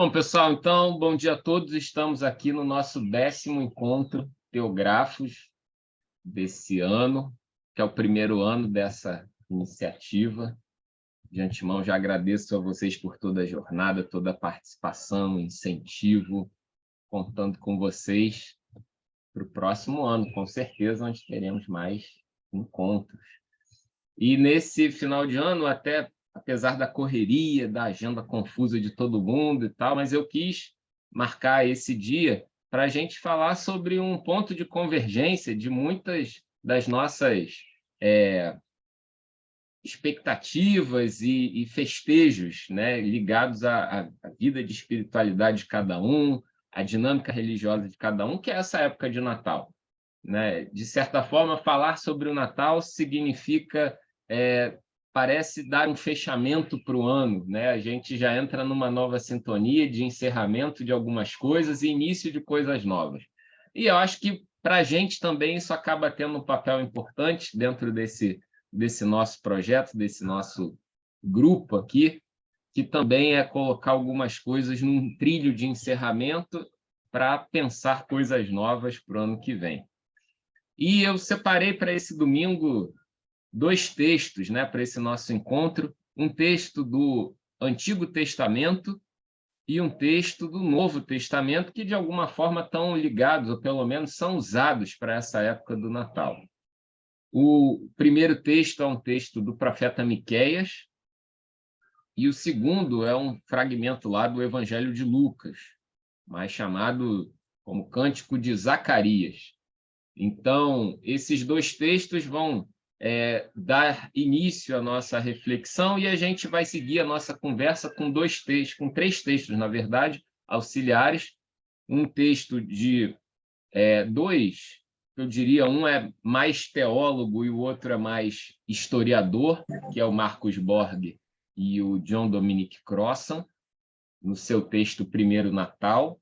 Bom, pessoal, então, bom dia a todos. Estamos aqui no nosso 10º encontro Teógrafos desse ano, que é o primeiro ano dessa iniciativa. De antemão, já agradeço a vocês por toda a jornada, toda a participação, incentivo, contando com vocês para o próximo ano, com certeza, onde teremos mais encontros. E nesse final de ano, apesar da correria, da agenda confusa de todo mundo e tal, mas eu quis marcar esse dia para a gente falar sobre um ponto de convergência de muitas das nossas expectativas e festejos, né, ligados à vida de espiritualidade de cada um, à dinâmica religiosa de cada um, que é essa época de Natal, né? De certa forma, falar sobre o Natal significa parece dar um fechamento para o ano, né? A gente já entra numa nova sintonia de encerramento de algumas coisas e início de coisas novas. E eu acho que, para a gente também, isso acaba tendo um papel importante dentro desse nosso projeto, desse nosso grupo aqui, que também é colocar algumas coisas num trilho de encerramento para pensar coisas novas para o ano que vem. E eu separei para esse domingo 2 textos, né, para esse nosso encontro, um texto do Antigo Testamento e um texto do Novo Testamento, que de alguma forma estão ligados, ou pelo menos são usados para essa época do Natal. O primeiro texto é um texto do profeta Miqueias, e o segundo é um fragmento lá do Evangelho de Lucas, mais chamado como Cântico de Zacarias. Então, esses 2 textos vão dar início à nossa reflexão e a gente vai seguir a nossa conversa com 3 textos, na verdade, auxiliares. Um texto de 2, eu diria, um é mais teólogo e o outro é mais historiador, que é o Marcus Borg e o John Dominic Crossan, no seu texto Primeiro Natal,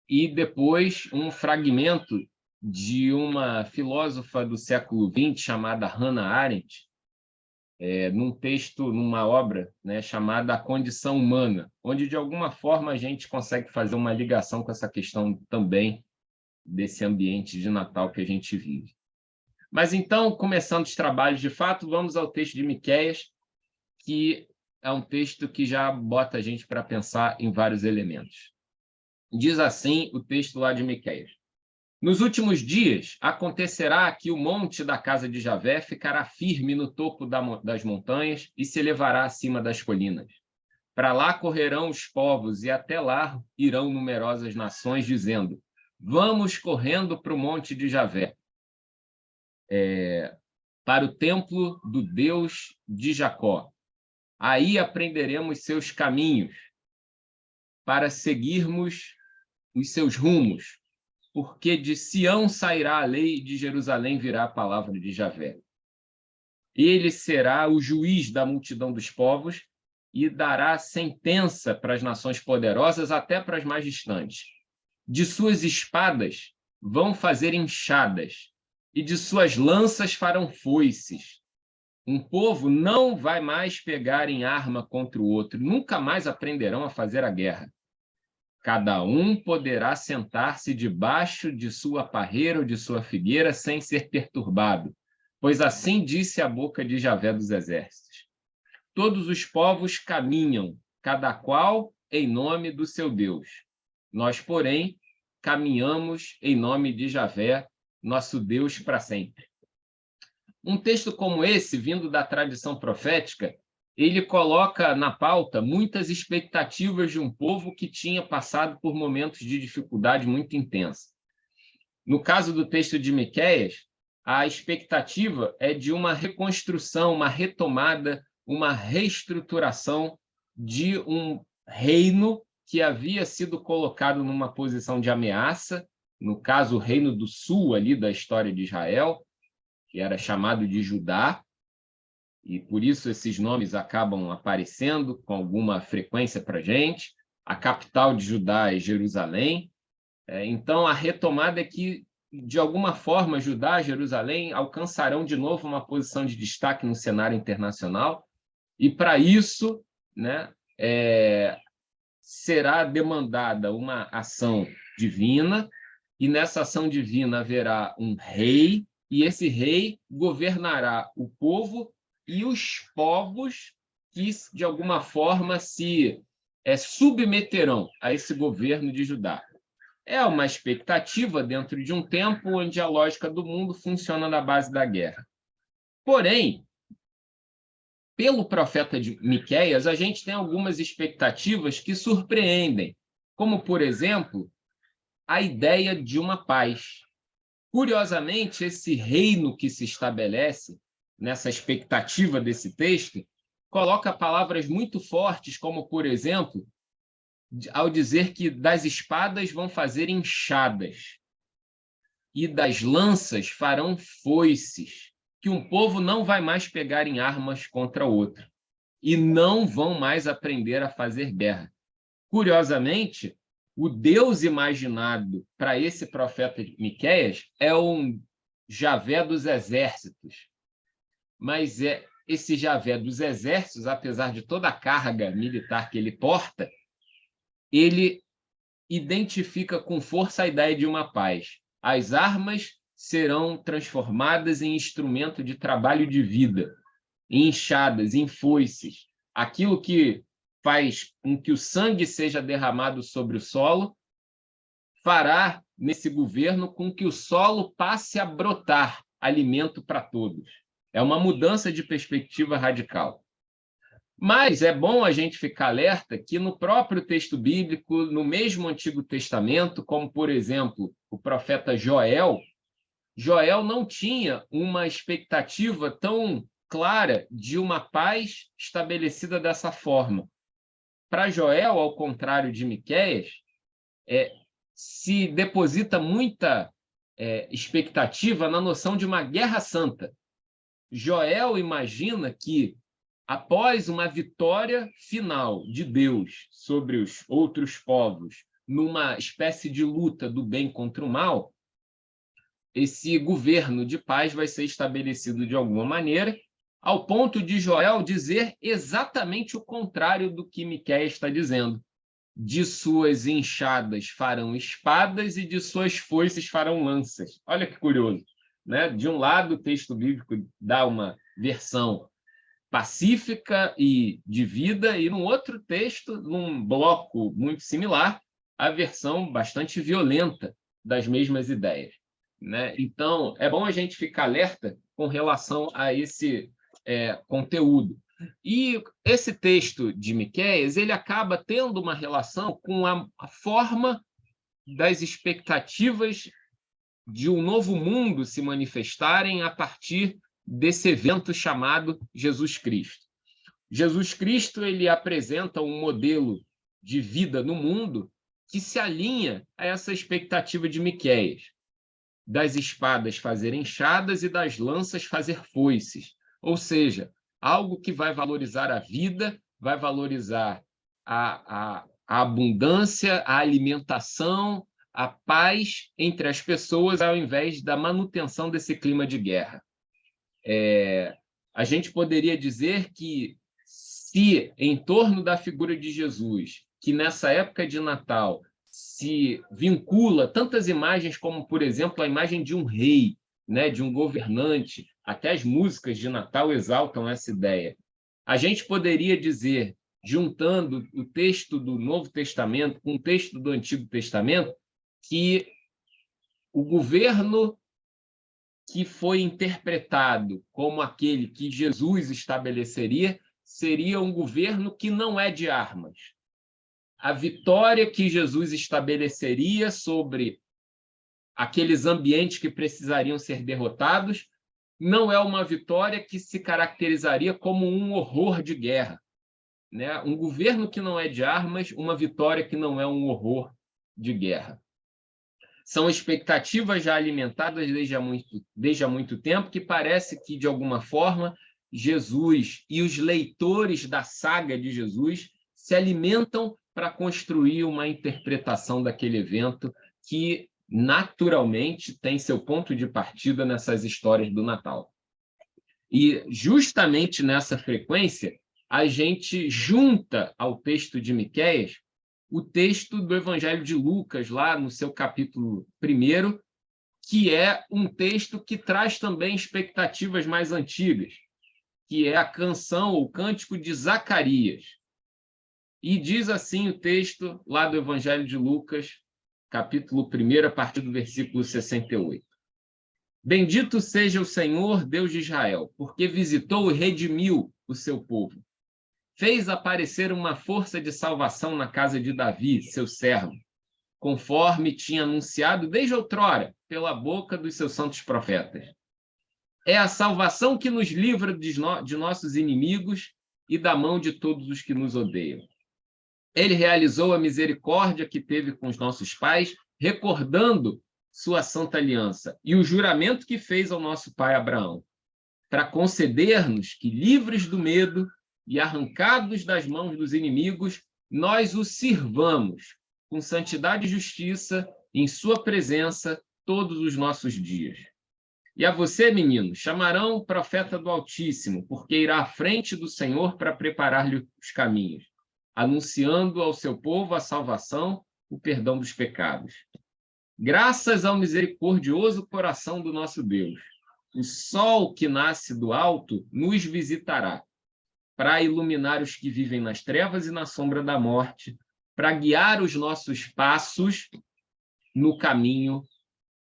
e depois um fragmento de uma filósofa do século XX chamada Hannah Arendt, num texto, numa obra, né, chamada A Condição Humana, onde, de alguma forma, a gente consegue fazer uma ligação com essa questão também desse ambiente de Natal que a gente vive. Mas, então, começando os trabalhos de fato, vamos ao texto de Miqueias, que é um texto que já bota a gente para pensar em vários elementos. Diz assim o texto lá de Miqueias: Nos últimos dias, acontecerá que o monte da casa de Javé ficará firme no topo das montanhas e se elevará acima das colinas. Para lá correrão os povos e até lá irão numerosas nações, dizendo: Vamos correndo para o monte de Javé, para o templo do Deus de Jacó. Aí aprenderemos seus caminhos, para seguirmos os seus rumos. Porque de Sião sairá a lei e de Jerusalém virá a palavra de Javé. Ele será o juiz da multidão dos povos e dará sentença para as nações poderosas, até para as mais distantes. De suas espadas vão fazer enxadas, e de suas lanças farão foices. Um povo não vai mais pegar em arma contra o outro, nunca mais aprenderão a fazer a guerra. Cada um poderá sentar-se debaixo de sua parreira ou de sua figueira sem ser perturbado, pois assim disse a boca de Javé dos exércitos. Todos os povos caminham, cada qual em nome do seu Deus. Nós, porém, caminhamos em nome de Javé, nosso Deus para sempre. Um texto como esse, vindo da tradição profética, ele coloca na pauta muitas expectativas de um povo que tinha passado por momentos de dificuldade muito intensa. No caso do texto de Miqueias, a expectativa é de uma reconstrução, uma retomada, uma reestruturação de um reino que havia sido colocado numa posição de ameaça, no caso, o reino do sul ali da história de Israel, que era chamado de Judá, e por isso esses nomes acabam aparecendo com alguma frequência para a gente. A capital de Judá é Jerusalém. Então, a retomada é que, de alguma forma, Judá e Jerusalém alcançarão de novo uma posição de destaque no cenário internacional, e, para isso, né, será demandada uma ação divina, e nessa ação divina haverá um rei, e esse rei governará o povo e os povos que, de alguma forma, se submeterão a esse governo de Judá. É uma expectativa dentro de um tempo onde a lógica do mundo funciona na base da guerra. Porém, pelo profeta de Miqueias, a gente tem algumas expectativas que surpreendem, como, por exemplo, a ideia de uma paz. Curiosamente, esse reino que se estabelece nessa expectativa desse texto coloca palavras muito fortes, como, por exemplo, ao dizer que das espadas vão fazer enxadas e das lanças farão foices, que um povo não vai mais pegar em armas contra outro e não vão mais aprender a fazer guerra. Curiosamente, o Deus imaginado para esse profeta Miqueias é um Javé dos exércitos. Mas esse Javé dos exércitos, apesar de toda a carga militar que ele porta, ele identifica com força a ideia de uma paz. As armas serão transformadas em instrumento de trabalho de vida, em enxadas, em foices. Aquilo que faz com que o sangue seja derramado sobre o solo fará, nesse governo, com que o solo passe a brotar alimento para todos. É uma mudança de perspectiva radical. Mas é bom a gente ficar alerta que no próprio texto bíblico, no mesmo Antigo Testamento, como, por exemplo, o profeta Joel, Joel não tinha uma expectativa tão clara de uma paz estabelecida dessa forma. Para Joel, ao contrário de Miqueias, se deposita muita expectativa na noção de uma guerra santa. Joel imagina que, após uma vitória final de Deus sobre os outros povos, numa espécie de luta do bem contra o mal, esse governo de paz vai ser estabelecido de alguma maneira, ao ponto de Joel dizer exatamente o contrário do que Miqueias está dizendo. De suas enxadas farão espadas e de suas foices farão lanças. Olha que curioso, né? De um lado, o texto bíblico dá uma versão pacífica e de vida, e num outro texto, num bloco muito similar, a versão bastante violenta das mesmas ideias, né? Então, é bom a gente ficar alerta com relação a esse conteúdo. E esse texto de Miqueias, ele acaba tendo uma relação com a forma das expectativas de um novo mundo se manifestarem a partir desse evento chamado Jesus Cristo. Jesus Cristo ele apresenta um modelo de vida no mundo que se alinha a essa expectativa de Miqueias, das espadas fazer enxadas e das lanças fazer foices, ou seja, algo que vai valorizar a vida, vai valorizar a abundância, a alimentação, a paz entre as pessoas, ao invés da manutenção desse clima de guerra. A gente poderia dizer que, se em torno da figura de Jesus, que nessa época de Natal se vincula tantas imagens como, por exemplo, a imagem de um rei, né, de um governante, até as músicas de Natal exaltam essa ideia. A gente poderia dizer, juntando o texto do Novo Testamento com o texto do Antigo Testamento, que o governo que foi interpretado como aquele que Jesus estabeleceria seria um governo que não é de armas. A vitória que Jesus estabeleceria sobre aqueles ambientes que precisariam ser derrotados não é uma vitória que se caracterizaria como um horror de guerra, né? Um governo que não é de armas, uma vitória que não é um horror de guerra. São expectativas já alimentadas desde há muito tempo, que parece que, de alguma forma, Jesus e os leitores da saga de Jesus se alimentam para construir uma interpretação daquele evento que, naturalmente, tem seu ponto de partida nessas histórias do Natal. E, justamente nessa frequência, a gente junta ao texto de Miqueias o texto do Evangelho de Lucas, lá no seu capítulo 1, que é um texto que traz também expectativas mais antigas, que é a canção ou cântico de Zacarias. E diz assim o texto lá do Evangelho de Lucas, capítulo 1, a partir do versículo 68. Bendito seja o Senhor, Deus de Israel, porque visitou e redimiu o seu povo. Fez aparecer uma força de salvação na casa de Davi, seu servo, conforme tinha anunciado desde outrora pela boca dos seus santos profetas. É a salvação que nos livra de nossos inimigos e da mão de todos os que nos odeiam. Ele realizou a misericórdia que teve com os nossos pais, recordando sua santa aliança e o juramento que fez ao nosso pai Abraão, para conceder-nos que, livres do medo e arrancados das mãos dos inimigos, nós o sirvamos com santidade e justiça em sua presença todos os nossos dias. E a você, menino, chamarão o profeta do Altíssimo, porque irá à frente do Senhor para preparar-lhe os caminhos, anunciando ao seu povo a salvação, o perdão dos pecados. Graças ao misericordioso coração do nosso Deus, o sol que nasce do alto nos visitará, para iluminar os que vivem nas trevas e na sombra da morte, para guiar os nossos passos no caminho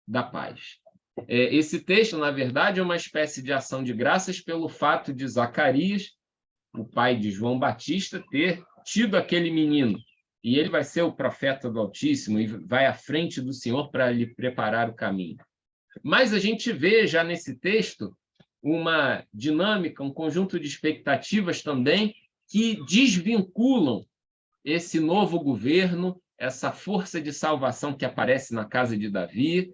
da paz. Esse texto, na verdade, é uma espécie de ação de graças pelo fato de Zacarias, o pai de João Batista, ter tido aquele menino. E ele vai ser o profeta do Altíssimo e vai à frente do Senhor para lhe preparar o caminho. Mas a gente vê já nesse texto uma dinâmica, um conjunto de expectativas também que desvinculam esse novo governo, essa força de salvação que aparece na casa de Davi,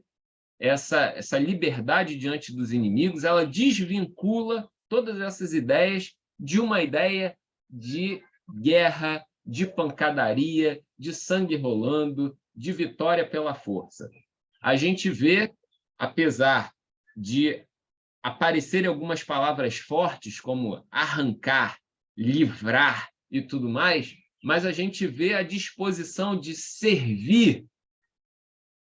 essa liberdade diante dos inimigos, ela desvincula todas essas ideias de uma ideia de guerra, de pancadaria, de sangue rolando, de vitória pela força. A gente vê, apesar de aparecerem algumas palavras fortes, como arrancar, livrar e tudo mais, mas a gente vê a disposição de servir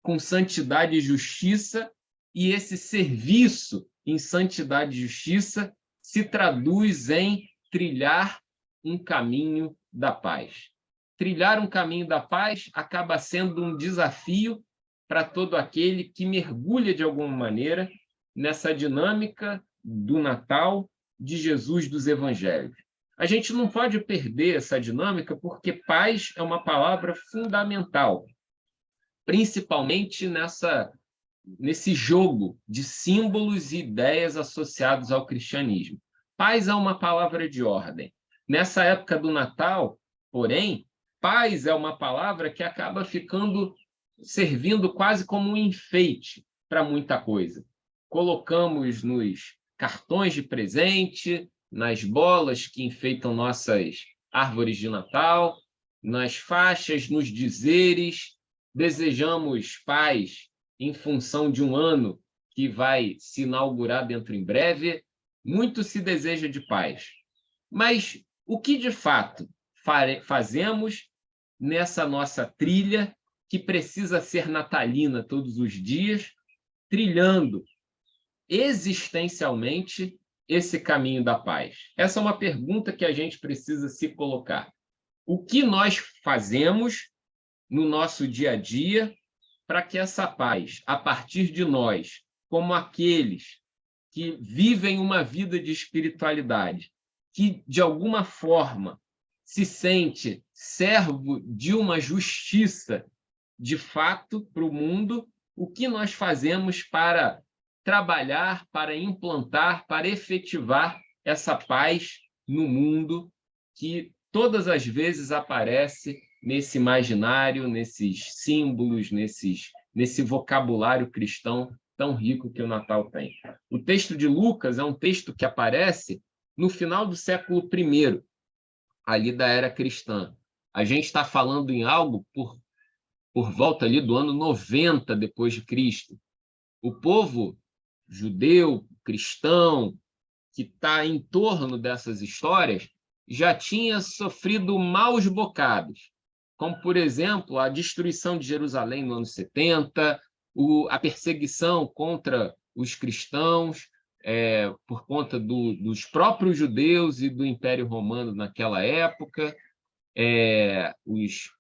com santidade e justiça, e esse serviço em santidade e justiça se traduz em trilhar um caminho da paz. Trilhar um caminho da paz acaba sendo um desafio para todo aquele que mergulha de alguma maneira nessa dinâmica do Natal, de Jesus dos Evangelhos. A gente não pode perder essa dinâmica porque paz é uma palavra fundamental, principalmente nesse jogo de símbolos e ideias associados ao cristianismo. Paz é uma palavra de ordem. Nessa época do Natal, porém, paz é uma palavra que acaba servindo quase como um enfeite para muita coisa. Colocamos nos cartões de presente, nas bolas que enfeitam nossas árvores de Natal, nas faixas, nos dizeres. Desejamos paz em função de um ano que vai se inaugurar dentro em breve. Muito se deseja de paz. Mas o que, de fato, fazemos nessa nossa trilha, que precisa ser natalina todos os dias, trilhando existencialmente esse caminho da paz? Essa é uma pergunta que a gente precisa se colocar. O que nós fazemos no nosso dia a dia para que essa paz, a partir de nós, como aqueles que vivem uma vida de espiritualidade, que, de alguma forma, se sente servo de uma justiça de fato para o mundo, o que nós fazemos para trabalhar, para implantar, para efetivar essa paz no mundo que todas as vezes aparece nesse imaginário, nesses símbolos, nesse vocabulário cristão tão rico que o Natal tem. O texto de Lucas é um texto que aparece no final do século I, ali da era cristã. A gente está falando em algo por volta ali do ano 90 depois de Cristo. O povo judeu, cristão, que está em torno dessas histórias, já tinha sofrido maus bocados. como, por exemplo, a destruição de Jerusalém no ano 70, a perseguição contra os cristãos, por conta dos próprios judeus e do Império Romano naquela época. Os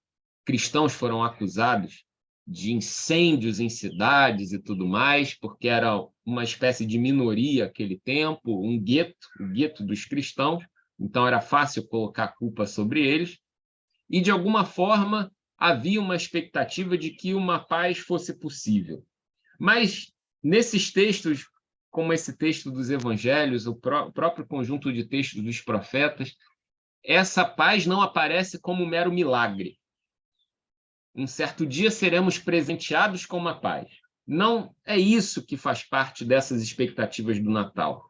cristãos foram acusados de incêndios em cidades e tudo mais, porque era uma espécie de minoria naquele tempo, um gueto, o gueto dos cristãos, então era fácil colocar a culpa sobre eles, e, de alguma forma, havia uma expectativa de que uma paz fosse possível. Mas, nesses textos, como esse texto dos evangelhos, o próprio conjunto de textos dos profetas, essa paz não aparece como um mero milagre. Um certo dia seremos presenteados com uma paz. Não é isso que faz parte dessas expectativas do Natal.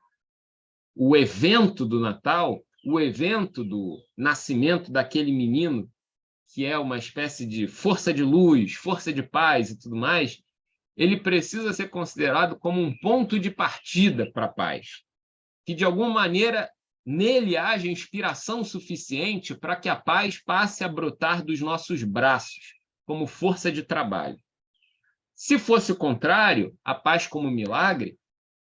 O evento do Natal, o evento do nascimento daquele menino, que é uma espécie de força de luz, força de paz e tudo mais, ele precisa ser considerado como um ponto de partida para a paz, que, de alguma maneira, nele haja inspiração suficiente para que a paz passe a brotar dos nossos braços, como força de trabalho. Se fosse o contrário, a paz como milagre,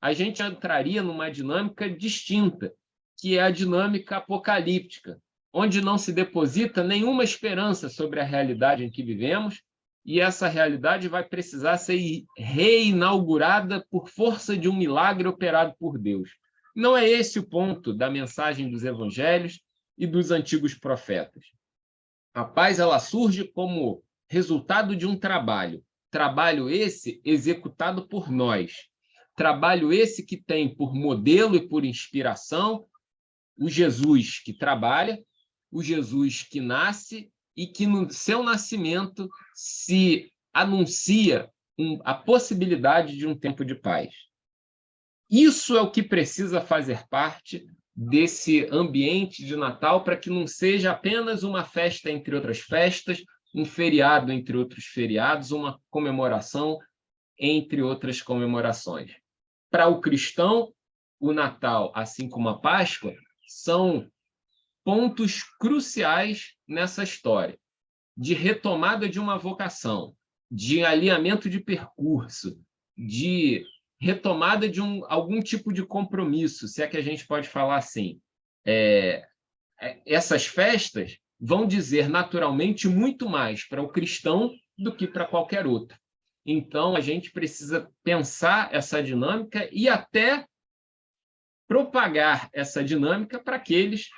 a gente entraria numa dinâmica distinta, que é a dinâmica apocalíptica, onde não se deposita nenhuma esperança sobre a realidade em que vivemos, e essa realidade vai precisar ser reinaugurada por força de um milagre operado por Deus. Não é esse o ponto da mensagem dos evangelhos e dos antigos profetas. A paz, ela surge como resultado de um trabalho esse executado por nós, trabalho esse que tem por modelo e por inspiração o Jesus que trabalha, o Jesus que nasce e que no seu nascimento se anuncia a possibilidade de um tempo de paz. Isso é o que precisa fazer parte desse ambiente de Natal, para que não seja apenas uma festa entre outras festas, um feriado entre outros feriados, uma comemoração entre outras comemorações. Para o cristão, o Natal, assim como a Páscoa, são pontos cruciais nessa história, de retomada de uma vocação, de alinhamento de percurso, de retomada de algum tipo de compromisso, se é que a gente pode falar assim. Essas festas vão dizer naturalmente muito mais para o cristão do que para qualquer outro. Então, a gente precisa pensar essa dinâmica e até propagar essa dinâmica para aqueles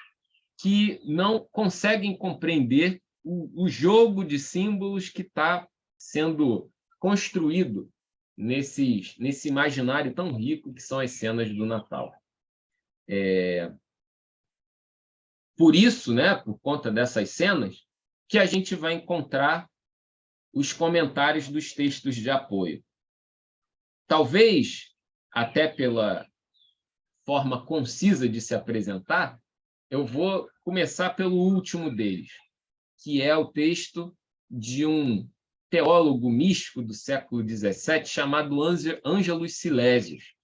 que não conseguem compreender o jogo de símbolos que está sendo construído nesse imaginário tão rico que são as cenas do Natal. Por isso, né, por conta dessas cenas, que a gente vai encontrar os comentários dos textos de apoio. Talvez, até pela forma concisa de se apresentar, eu vou começar pelo último deles, que é o texto de um teólogo místico do século XVII chamado Ângelus Silesius.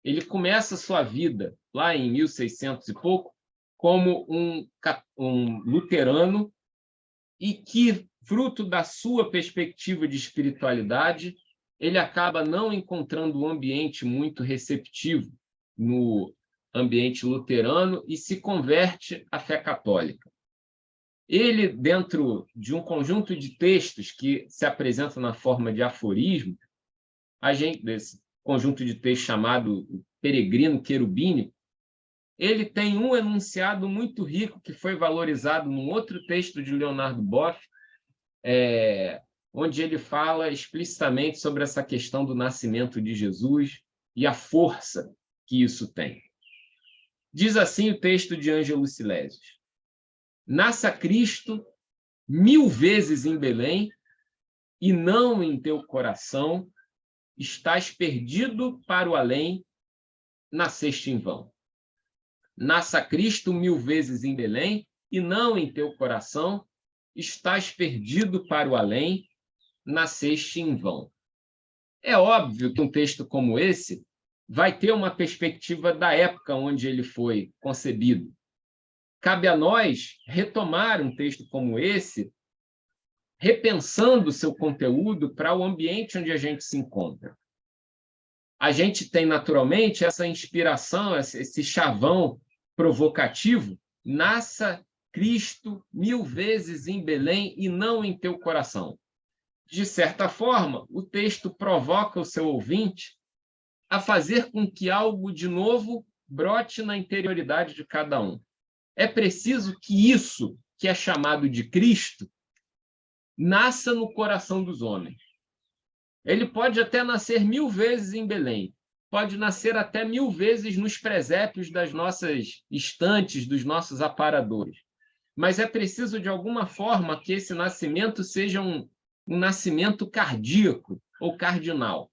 Ele começa sua vida, lá em 1600 e pouco, como um luterano e que, fruto da sua perspectiva de espiritualidade, ele acaba não encontrando um ambiente muito receptivo no ambiente luterano e se converte à fé católica. Ele, dentro de um conjunto de textos que se apresentam na forma de aforismo, desse conjunto de textos chamado Peregrino Querubínico, ele tem um enunciado muito rico que foi valorizado num outro texto de Leonardo Boff, onde ele fala explicitamente sobre essa questão do nascimento de Jesus e a força que isso tem. Diz assim o texto de Ângelus Silesius: nasça Cristo 1000 vezes em Belém, e não em teu coração, estás perdido para o além, nasceste em vão. Nasça Cristo 1000 vezes em Belém, e não em teu coração, estás perdido para o além, nasceste em vão. É óbvio que um texto como esse vai ter uma perspectiva da época onde ele foi concebido. Cabe a nós retomar um texto como esse repensando o seu conteúdo para o ambiente onde a gente se encontra. A gente tem, naturalmente, essa inspiração, esse chavão provocativo: nasça Cristo 1000 vezes em Belém e não em teu coração. De certa forma, o texto provoca o seu ouvinte a fazer com que algo de novo brote na interioridade de cada um. É preciso que isso, que é chamado de Cristo, nasça no coração dos homens. Ele pode até nascer 1000 vezes em Belém, pode nascer até 1000 vezes nos presépios das nossas estantes, dos nossos aparadores. Mas é preciso, de alguma forma, que esse nascimento seja um nascimento cardíaco ou cardinal,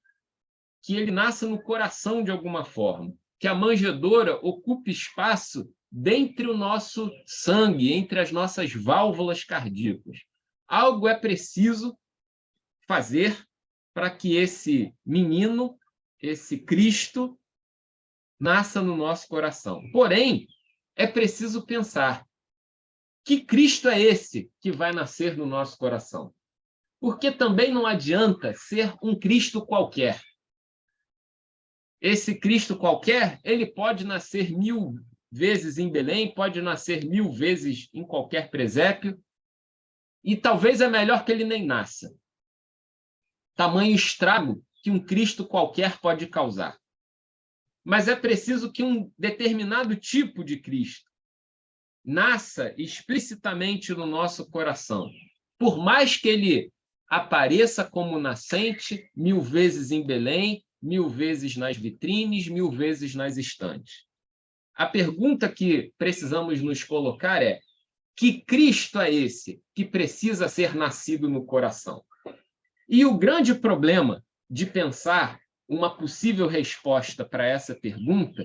que ele nasça no coração de alguma forma, que a manjedoura ocupe espaço dentre o nosso sangue, entre as nossas válvulas cardíacas. Algo é preciso fazer para que esse menino, esse Cristo, nasça no nosso coração. Porém, é preciso pensar: que Cristo é esse que vai nascer no nosso coração? Porque também não adianta ser um Cristo qualquer. Esse Cristo qualquer, ele pode nascer 1000 vezes em Belém, pode nascer 1000 vezes em qualquer presépio, e talvez é melhor que ele nem nasça. Tamanho estrago que um Cristo qualquer pode causar. Mas é preciso que um determinado tipo de Cristo nasça explicitamente no nosso coração. Por mais que ele apareça como nascente 1000 vezes em Belém, 1000 vezes nas vitrines, 1000 vezes nas estantes. A pergunta que precisamos nos colocar é: que Cristo é esse que precisa ser nascido no coração? E o grande problema de pensar uma possível resposta para essa pergunta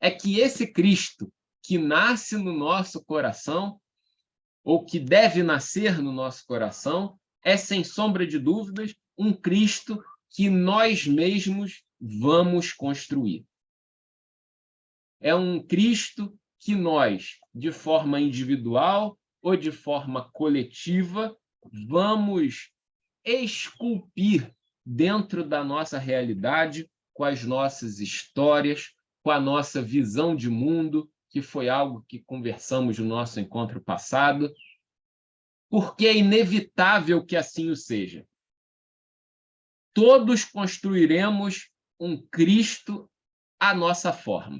é que esse Cristo que nasce no nosso coração, ou que deve nascer no nosso coração, é, sem sombra de dúvidas, um Cristo que nós mesmos vamos construir. É um Cristo que nós, de forma individual ou de forma coletiva, vamos esculpir dentro da nossa realidade, com as nossas histórias, com a nossa visão de mundo, que foi algo que conversamos no nosso encontro passado, porque é inevitável que assim o seja. Todos construiremos um Cristo à nossa forma.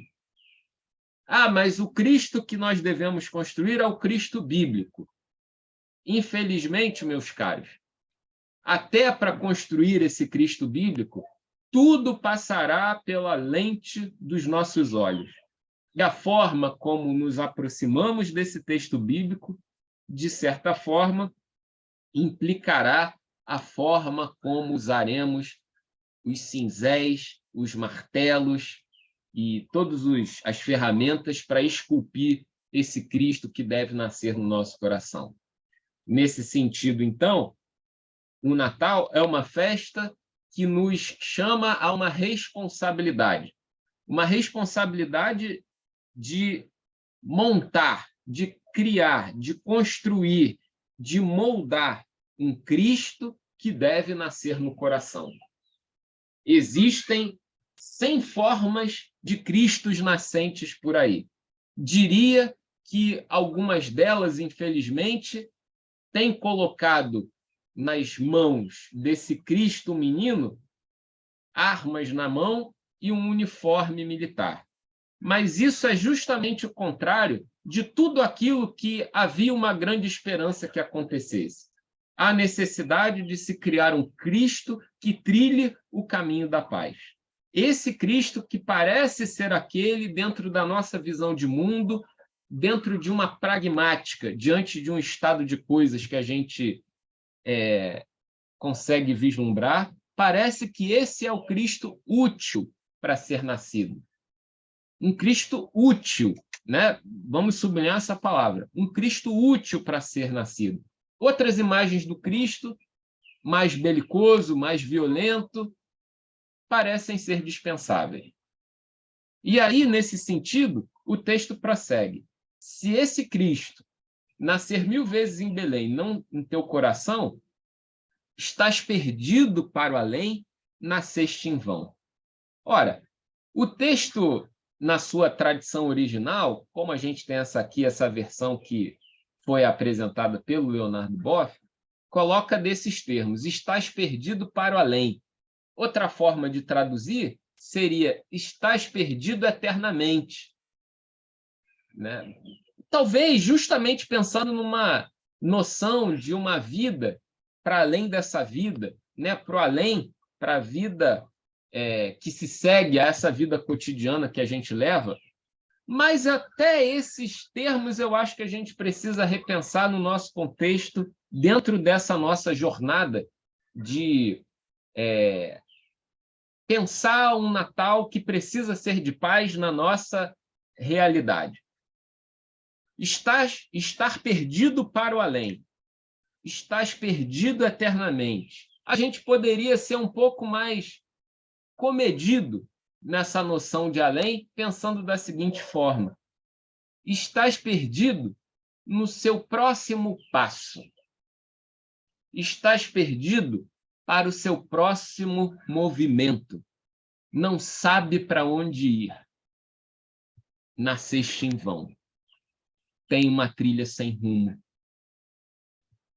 Mas o Cristo que nós devemos construir é o Cristo bíblico. Infelizmente, meus caros, até para construir esse Cristo bíblico, tudo passará pela lente dos nossos olhos. E a forma como nos aproximamos desse texto bíblico, de certa forma, implicará a forma como usaremos os cinzéis, os martelos e todas as ferramentas para esculpir esse Cristo que deve nascer no nosso coração. Nesse sentido, então, o Natal é uma festa que nos chama a uma responsabilidade de montar, de criar, de construir, de moldar um Cristo que deve nascer no coração. Existem 100 formas de Cristos nascentes por aí. Diria que algumas delas, infelizmente, têm colocado nas mãos desse Cristo menino armas na mão e um uniforme militar. Mas isso é justamente o contrário de tudo aquilo que havia uma grande esperança que acontecesse. Há necessidade de se criar um Cristo que trilhe o caminho da paz. Esse Cristo que parece ser aquele dentro da nossa visão de mundo, dentro de uma pragmática, diante de um estado de coisas que a gente consegue vislumbrar, parece que esse é o Cristo útil para ser nascido. Um Cristo útil, né? Vamos sublinhar essa palavra. Um Cristo útil para ser nascido. Outras imagens do Cristo, mais belicoso, mais violento, parecem ser dispensáveis. E aí, nesse sentido, o texto prossegue. Se esse Cristo nascer 1000 vezes em Belém, não em teu coração, estás perdido para o além, nasceste em vão. Ora, o texto, na sua tradição original, como a gente tem essa versão que foi apresentada pelo Leonardo Boff, coloca desses termos, estás perdido para o além. Outra forma de traduzir seria, estás perdido eternamente. Né? Talvez justamente pensando numa noção de uma vida para além dessa vida, né? Para o além, para a vida que se segue a essa vida cotidiana que a gente leva. Mas até esses termos eu acho que a gente precisa repensar no nosso contexto, dentro dessa nossa jornada de pensar um Natal que precisa ser de paz na nossa realidade. Estar perdido para o além. Estás perdido eternamente. A gente poderia ser um pouco mais comedido nessa noção de além, pensando da seguinte forma: estás perdido no seu próximo passo. Estás perdido para o seu próximo movimento. Não sabe para onde ir. Nasceste em vão. Tem uma trilha sem rumo.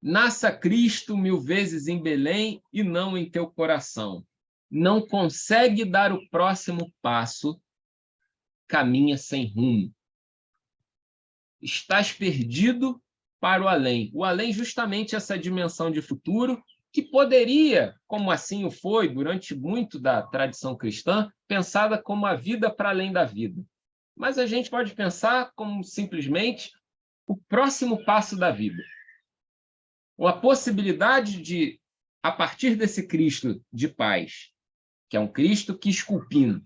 Nasça Cristo 1000 vezes em Belém e não em teu coração. Não consegue dar o próximo passo, caminha sem rumo. Estás perdido para o além. O além, justamente essa dimensão de futuro, que poderia, como assim o foi durante muito da tradição cristã, pensada como a vida para além da vida. Mas a gente pode pensar como simplesmente o próximo passo da vida. Ou a possibilidade de, a partir desse Cristo de paz, que é um Cristo que esculpindo,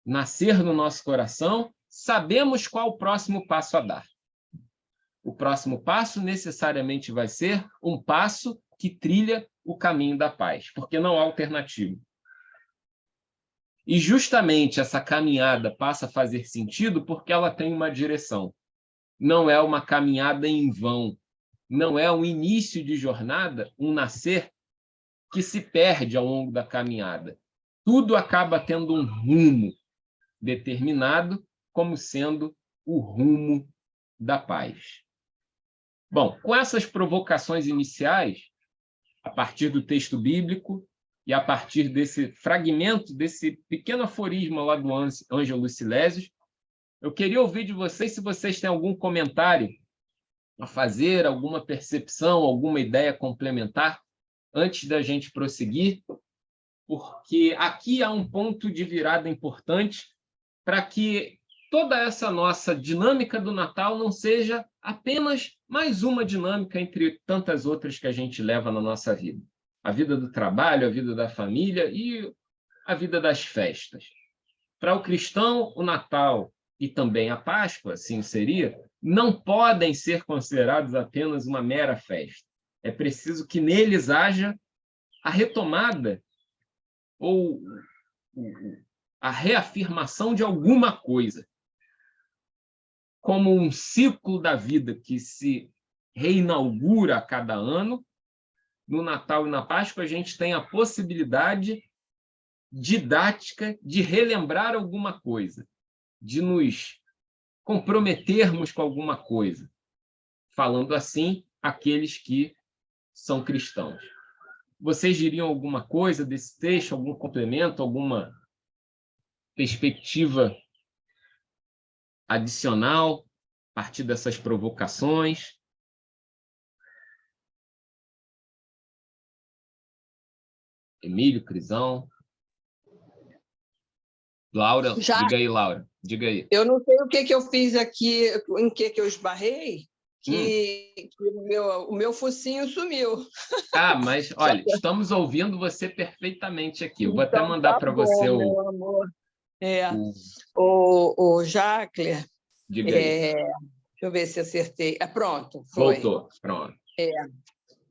nascer no nosso coração, sabemos qual o próximo passo a dar. O próximo passo necessariamente vai ser um passo que trilha o caminho da paz, porque não há alternativa. E justamente essa caminhada passa a fazer sentido porque ela tem uma direção. Não é uma caminhada em vão, não é um início de jornada, um nascer que se perde ao longo da caminhada. Tudo acaba tendo um rumo determinado como sendo o rumo da paz. Bom, com essas provocações iniciais, a partir do texto bíblico e a partir desse fragmento, desse pequeno aforismo lá do Ângelo Silésios, eu queria ouvir de vocês se vocês têm algum comentário a fazer, alguma percepção, alguma ideia complementar, antes da gente prosseguir, porque aqui há um ponto de virada importante para que toda essa nossa dinâmica do Natal não seja apenas mais uma dinâmica entre tantas outras que a gente leva na nossa vida. A vida do trabalho, a vida da família e a vida das festas. Para o cristão, o Natal e também a Páscoa, assim seria, não podem ser considerados apenas uma mera festa. É preciso que neles haja a retomada ou a reafirmação de alguma coisa, como um ciclo da vida que se reinaugura a cada ano. No Natal e na Páscoa, a gente tem a possibilidade didática de relembrar alguma coisa, de nos comprometermos com alguma coisa, falando assim, aqueles que são cristãos. Vocês diriam alguma coisa desse texto, algum complemento, alguma perspectiva adicional a partir dessas provocações? Emílio, Crisão, Laura, Já, diga aí, Laura, diga aí. eu não sei o que eu fiz aqui, em que eu esbarrei, que o meu focinho sumiu. Ah, mas olha, estamos ouvindo você perfeitamente aqui. Eu vou até Então, mandar tá para bom, você meu amor. o... O Jackler, Diga aí. deixa eu ver se acertei. Pronto, foi. Voltou, pronto.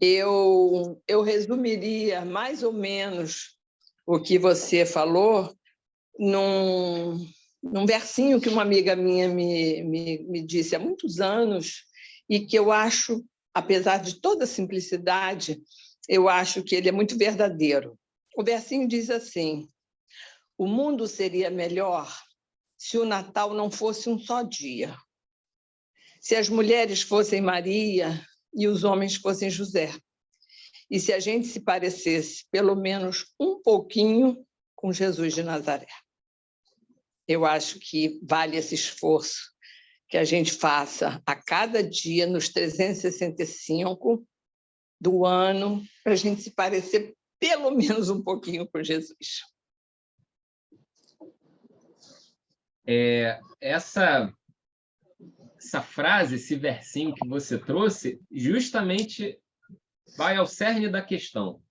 Eu resumiria mais ou menos o que você falou num versinho que uma amiga minha me disse há muitos anos e que eu acho, apesar de toda a simplicidade, eu acho que ele é muito verdadeiro. O versinho diz assim: o mundo seria melhor se o Natal não fosse um só dia, se as mulheres fossem Maria e os homens fossem José, e se a gente se parecesse pelo menos um pouquinho com Jesus de Nazaré. Eu acho que vale esse esforço que a gente faça a cada dia, nos 365 do ano, para a gente se parecer pelo menos um pouquinho com Jesus. Essa frase, esse versinho que você trouxe, justamente vai ao cerne da questão.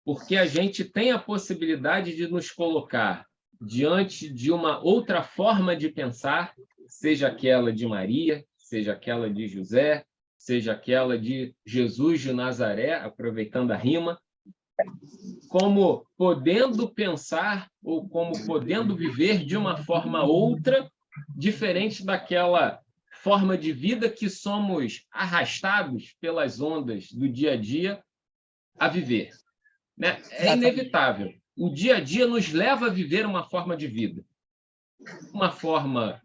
Porque a gente tem a possibilidade de nos colocar diante de uma outra forma de pensar, seja aquela de Maria, seja aquela de José, seja aquela de Jesus de Nazaré, aproveitando a rima, como podendo pensar ou como podendo viver de uma forma outra, diferente daquela forma de vida que somos arrastados pelas ondas do dia a dia a viver. Né? É inevitável. O dia a dia nos leva a viver uma forma de vida. Uma forma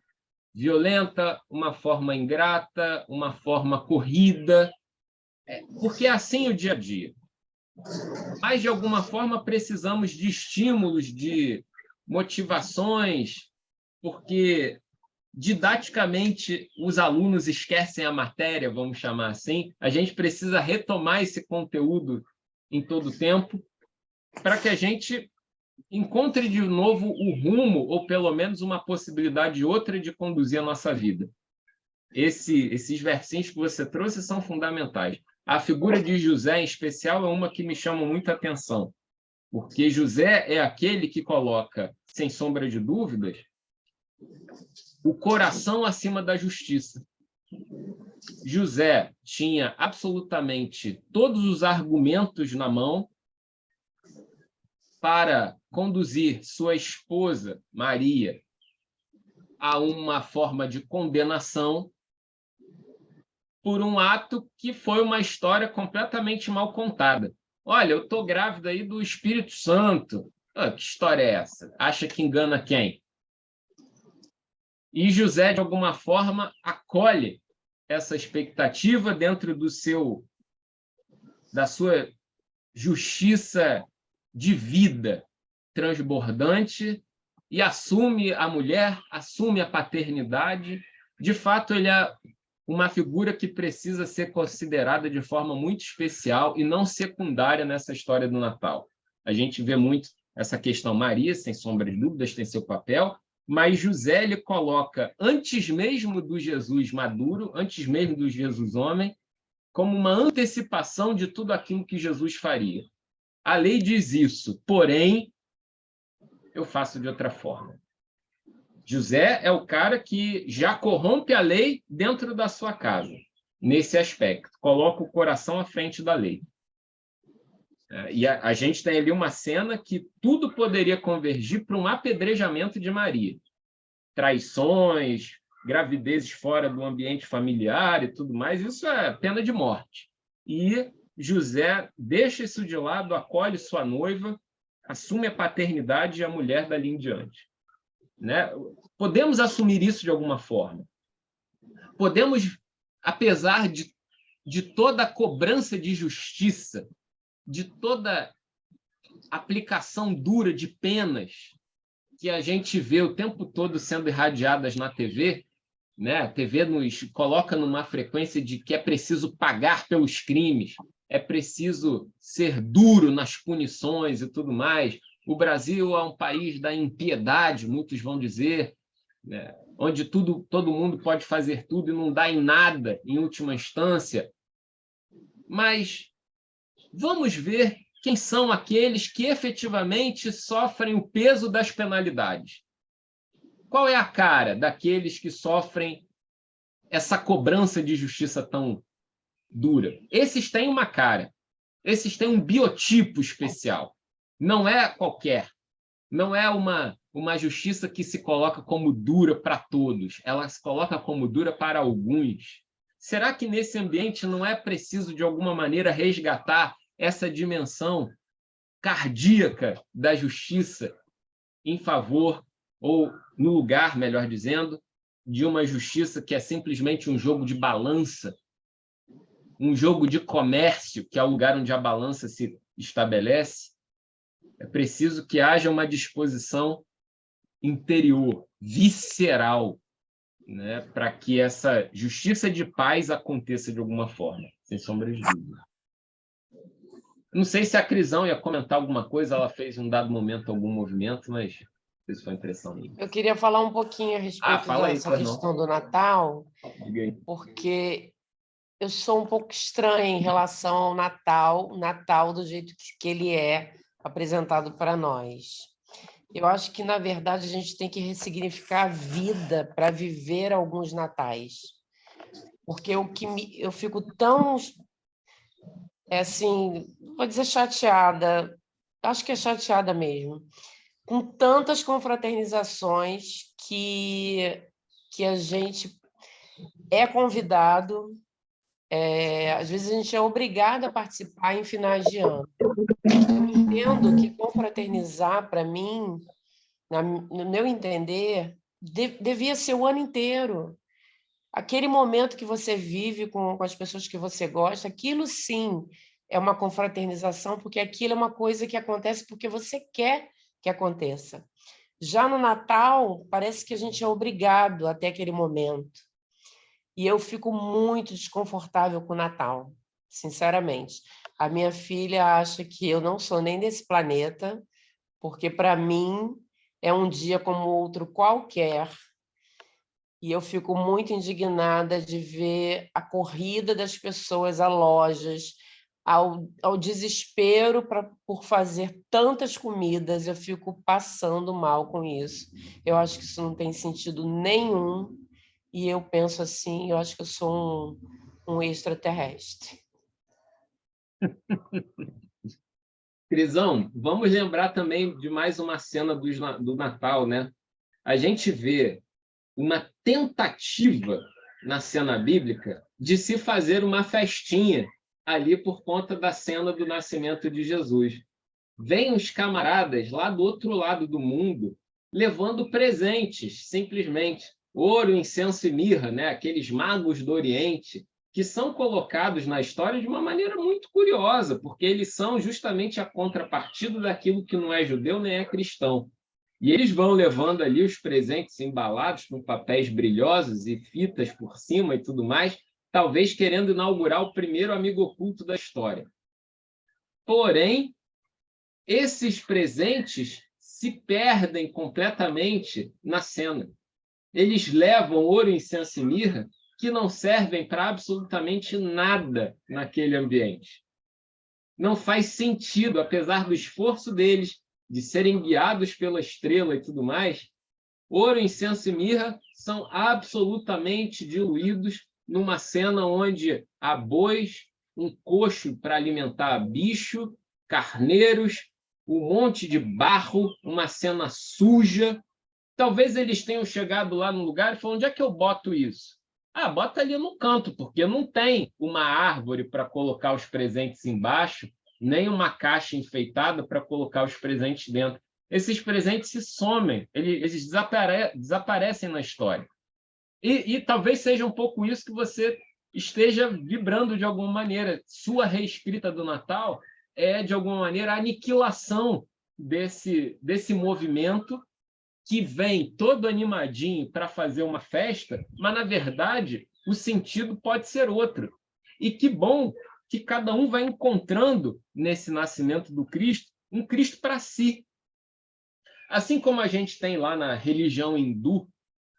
violenta, uma forma ingrata, uma forma corrida, porque é assim o dia a dia. Mas, de alguma forma, precisamos de estímulos, de motivações, porque, didaticamente, os alunos esquecem a matéria, vamos chamar assim. A gente precisa retomar esse conteúdo em todo o tempo, para que a gente encontre de novo o rumo, ou pelo menos uma possibilidade outra de conduzir a nossa vida. Esses versinhos que você trouxe são fundamentais. A figura de José, em especial, é uma que me chama muita atenção, porque José é aquele que coloca, sem sombra de dúvidas, o coração acima da justiça. José tinha absolutamente todos os argumentos na mão para conduzir sua esposa, Maria, a uma forma de condenação por um ato que foi uma história completamente mal contada. Olha, eu estou grávida aí do Espírito Santo. Ah, que história é essa? Acha que engana quem? E José, de alguma forma, acolhe essa expectativa dentro da sua justiça de vida transbordante e assume a mulher, assume a paternidade. De fato, ele é uma figura que precisa ser considerada de forma muito especial e não secundária nessa história do Natal. A gente vê muito essa questão. Maria, sem sombra de dúvidas, tem seu papel, mas José ele coloca, antes mesmo do Jesus maduro, antes mesmo do Jesus homem, como uma antecipação de tudo aquilo que Jesus faria. A lei diz isso, porém, eu faço de outra forma. José é o cara que já corrompe a lei dentro da sua casa, nesse aspecto. Coloca o coração à frente da lei. E a gente tem ali uma cena que tudo poderia convergir para um apedrejamento de Maria. Traições, gravidezes fora do ambiente familiar e tudo mais, isso é pena de morte. E José deixa isso de lado, acolhe sua noiva, assume a paternidade e a mulher dali em diante. Né? Podemos assumir isso de alguma forma. Podemos, apesar de toda a cobrança de justiça, de toda aplicação dura de penas que a gente vê o tempo todo sendo irradiadas na TV, né? A TV nos coloca numa frequência de que é preciso pagar pelos crimes, é preciso ser duro nas punições e tudo mais. O Brasil é um país da impiedade, muitos vão dizer, né? Onde todo mundo pode fazer tudo e não dá em nada, em última instância. Mas vamos ver quem são aqueles que efetivamente sofrem o peso das penalidades. Qual é a cara daqueles que sofrem essa cobrança de justiça tão dura? Esses têm uma cara, esses têm um biotipo especial. Não é qualquer, não é uma justiça que se coloca como dura para todos, ela se coloca como dura para alguns. Será que nesse ambiente não é preciso, de alguma maneira, resgatar essa dimensão cardíaca da justiça em favor, ou no lugar, melhor dizendo, de uma justiça que é simplesmente um jogo de balança, um jogo de comércio, que é o lugar onde a balança se estabelece? É preciso que haja uma disposição interior, visceral, né, para que essa justiça de paz aconteça de alguma forma, sem sombra de dúvida. Não sei se a Crisão ia comentar alguma coisa, ela fez em um dado momento algum movimento, mas isso foi impressão minha. Eu queria falar um pouquinho a respeito fala aí, dessa questão do Natal, porque eu sou um pouco estranha em relação ao Natal do jeito que ele é apresentado para nós. Eu acho que, na verdade, a gente tem que ressignificar a vida para viver alguns natais. Porque eu fico tão, assim, vou dizer chateada, acho que é chateada mesmo, com tantas confraternizações que a gente é convidado, às vezes a gente é obrigado a participar em finais de ano. Eu entendo que confraternizar, para mim, no meu entender, devia ser o ano inteiro. Aquele momento que você vive com as pessoas que você gosta, aquilo sim é uma confraternização, porque aquilo é uma coisa que acontece porque você quer que aconteça. Já no Natal, parece que a gente é obrigado até aquele momento. E eu fico muito desconfortável com o Natal, sinceramente. A minha filha acha que eu não sou nem desse planeta, porque, para mim, é um dia como outro qualquer. E eu fico muito indignada de ver a corrida das pessoas a lojas, ao desespero por fazer tantas comidas. Eu fico passando mal com isso. Eu acho que isso não tem sentido nenhum. E eu penso assim, eu acho que eu sou um extraterrestre. Crisão, vamos lembrar também de mais uma cena do Natal, né? A gente vê uma tentativa na cena bíblica de se fazer uma festinha ali por conta da cena do nascimento de Jesus. Vêm os camaradas lá do outro lado do mundo levando presentes, simplesmente. Ouro, incenso e mirra, né? Aqueles magos do Oriente, que são colocados na história de uma maneira muito curiosa, porque eles são justamente a contrapartida daquilo que não é judeu nem é cristão. E eles vão levando ali os presentes embalados com papéis brilhosos e fitas por cima e tudo mais, talvez querendo inaugurar o primeiro amigo oculto da história. Porém, esses presentes se perdem completamente na cena. Eles levam ouro, incenso e mirra que não servem para absolutamente nada naquele ambiente. Não faz sentido, apesar do esforço deles de serem guiados pela estrela e tudo mais, ouro, incenso e mirra são absolutamente diluídos numa cena onde há bois, um coxo para alimentar bicho, carneiros, um monte de barro, uma cena suja. Talvez eles tenham chegado lá no lugar e falaram: onde é que eu boto isso? Bota ali no canto, porque não tem uma árvore para colocar os presentes embaixo, nem uma caixa enfeitada para colocar os presentes dentro. Esses presentes se somem, eles desaparecem na história. E talvez seja um pouco isso que você esteja vibrando de alguma maneira. Sua reescrita do Natal é, de alguma maneira, a aniquilação desse movimento que vem todo animadinho para fazer uma festa, mas, na verdade, o sentido pode ser outro. E que bom que cada um vai encontrando, nesse nascimento do Cristo, um Cristo para si. Assim como a gente tem lá na religião hindu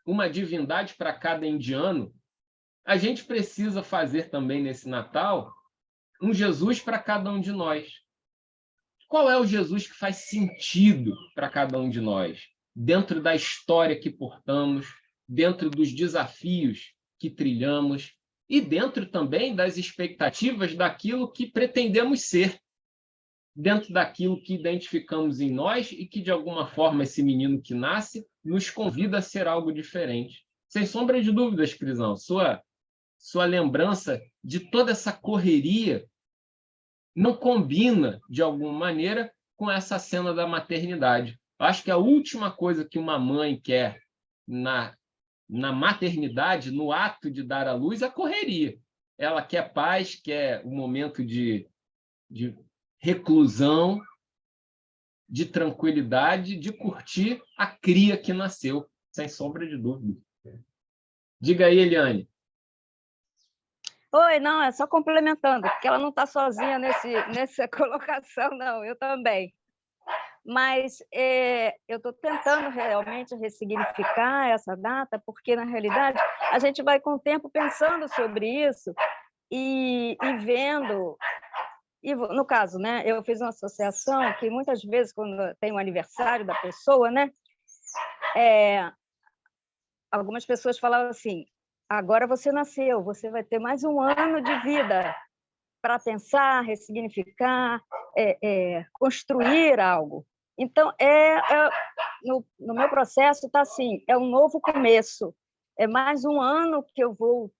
uma divindade para cada indiano, a gente precisa fazer também, nesse Natal, um Jesus para cada um de nós. Qual é o Jesus que faz sentido para cada um de nós? Dentro da história que portamos, dentro dos desafios que trilhamos e dentro também das expectativas daquilo que pretendemos ser, dentro daquilo que identificamos em nós e que, de alguma forma, esse menino que nasce nos convida a ser algo diferente. Sem sombra de dúvidas, Crisão, sua sua lembrança de toda essa correria não combina, de alguma maneira, com essa cena da maternidade. Acho que a última coisa que uma mãe quer na maternidade, no ato de dar à luz, é a correria. Ela quer paz, quer um momento de reclusão, de tranquilidade, de curtir a cria que nasceu, sem sombra de dúvida. Diga aí, Eliane. Oi, não, é só complementando, porque ela não está sozinha nessa colocação, não, eu também. Mas eu estou tentando realmente ressignificar essa data, porque, na realidade, a gente vai com o tempo pensando sobre isso e vendo. E, no caso, né, eu fiz uma associação que, muitas vezes, quando tem o aniversário da pessoa, né, algumas pessoas falavam assim, agora você nasceu, você vai ter mais um ano de vida para pensar, ressignificar, construir algo. Então, no meu processo está assim, é um novo começo, é mais um ano que eu vou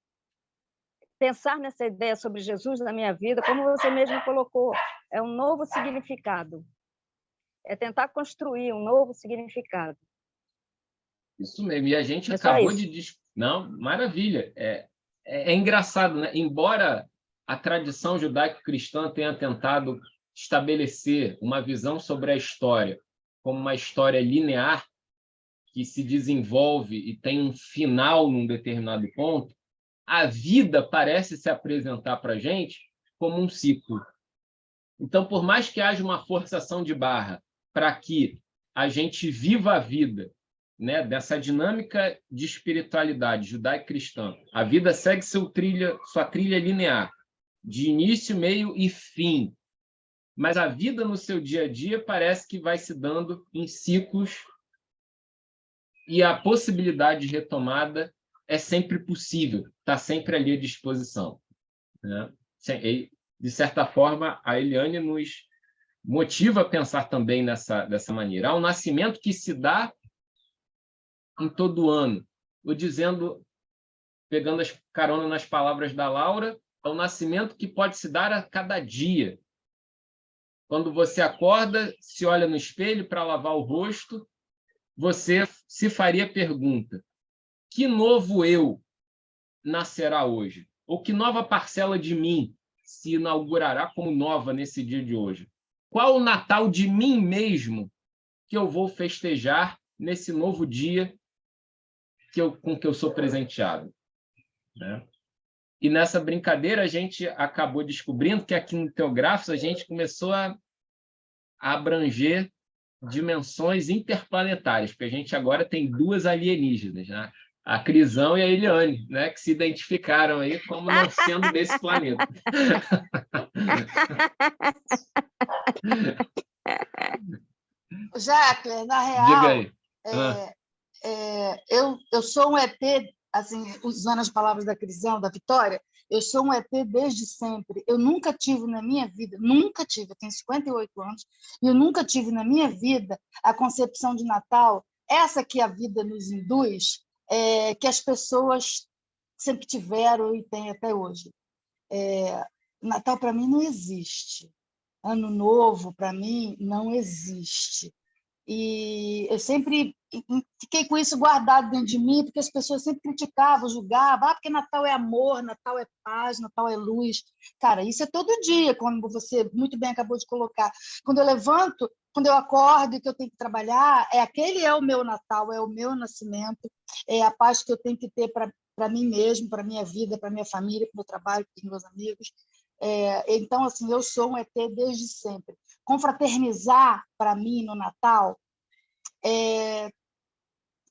pensar nessa ideia sobre Jesus na minha vida, como você mesmo colocou, é um novo significado, é tentar construir um novo significado. Isso mesmo, e a gente É acabou isso. de... Não, maravilha. É engraçado, né? Embora a tradição judaico-cristã tenha tentado estabelecer uma visão sobre a história como uma história linear, que se desenvolve e tem um final num determinado ponto, a vida parece se apresentar para a gente como um ciclo. Então, por mais que haja uma forçação de barra para que a gente viva a vida, né, dessa dinâmica de espiritualidade judaico-cristã, a vida segue sua trilha linear, de início, meio e fim. Mas a vida no seu dia a dia parece que vai se dando em ciclos e a possibilidade de retomada é sempre possível, está sempre ali à disposição, né? De certa forma, a Eliane nos motiva a pensar também dessa maneira. Há um nascimento que se dá em todo ano. Estou dizendo, pegando as carona nas palavras da Laura, é um nascimento que pode se dar a cada dia. Quando você acorda, se olha no espelho para lavar o rosto, você se faria a pergunta: que novo eu nascerá hoje? Ou que nova parcela de mim se inaugurará como nova nesse dia de hoje? Qual o Natal de mim mesmo que eu vou festejar nesse novo dia com que eu sou presenteado, né? E nessa brincadeira a gente acabou descobrindo que aqui no Teógrafos a gente começou a abranger dimensões interplanetárias, porque a gente agora tem duas alienígenas, né? A Crisão e a Eliane, né? Que se identificaram aí como não sendo desse planeta. Jacqueline, na Diga real, aí. eu sou um ET, assim, usando as palavras da Crisão, da Vitória, eu sou um ET desde sempre. Eu nunca tive na minha vida, nunca tive, eu tenho 58 anos, e eu nunca tive na minha vida a concepção de Natal, essa que a vida nos induz, que as pessoas sempre tiveram e têm até hoje. Natal, para mim, não existe. Ano Novo, para mim, não existe. E eu sempre fiquei com isso guardado dentro de mim, porque as pessoas sempre criticavam, julgavam, porque Natal é amor, Natal é paz, Natal é luz. Cara, isso é todo dia, como você muito bem acabou de colocar. Quando eu levanto, quando eu acordo e que eu tenho que trabalhar, aquele é o meu Natal, é o meu nascimento, é a paz que eu tenho que ter para mim mesmo, para minha vida, para minha família, para o meu trabalho, para os meus amigos. Então, assim, eu sou um ET desde sempre. Confraternizar, para mim, no Natal,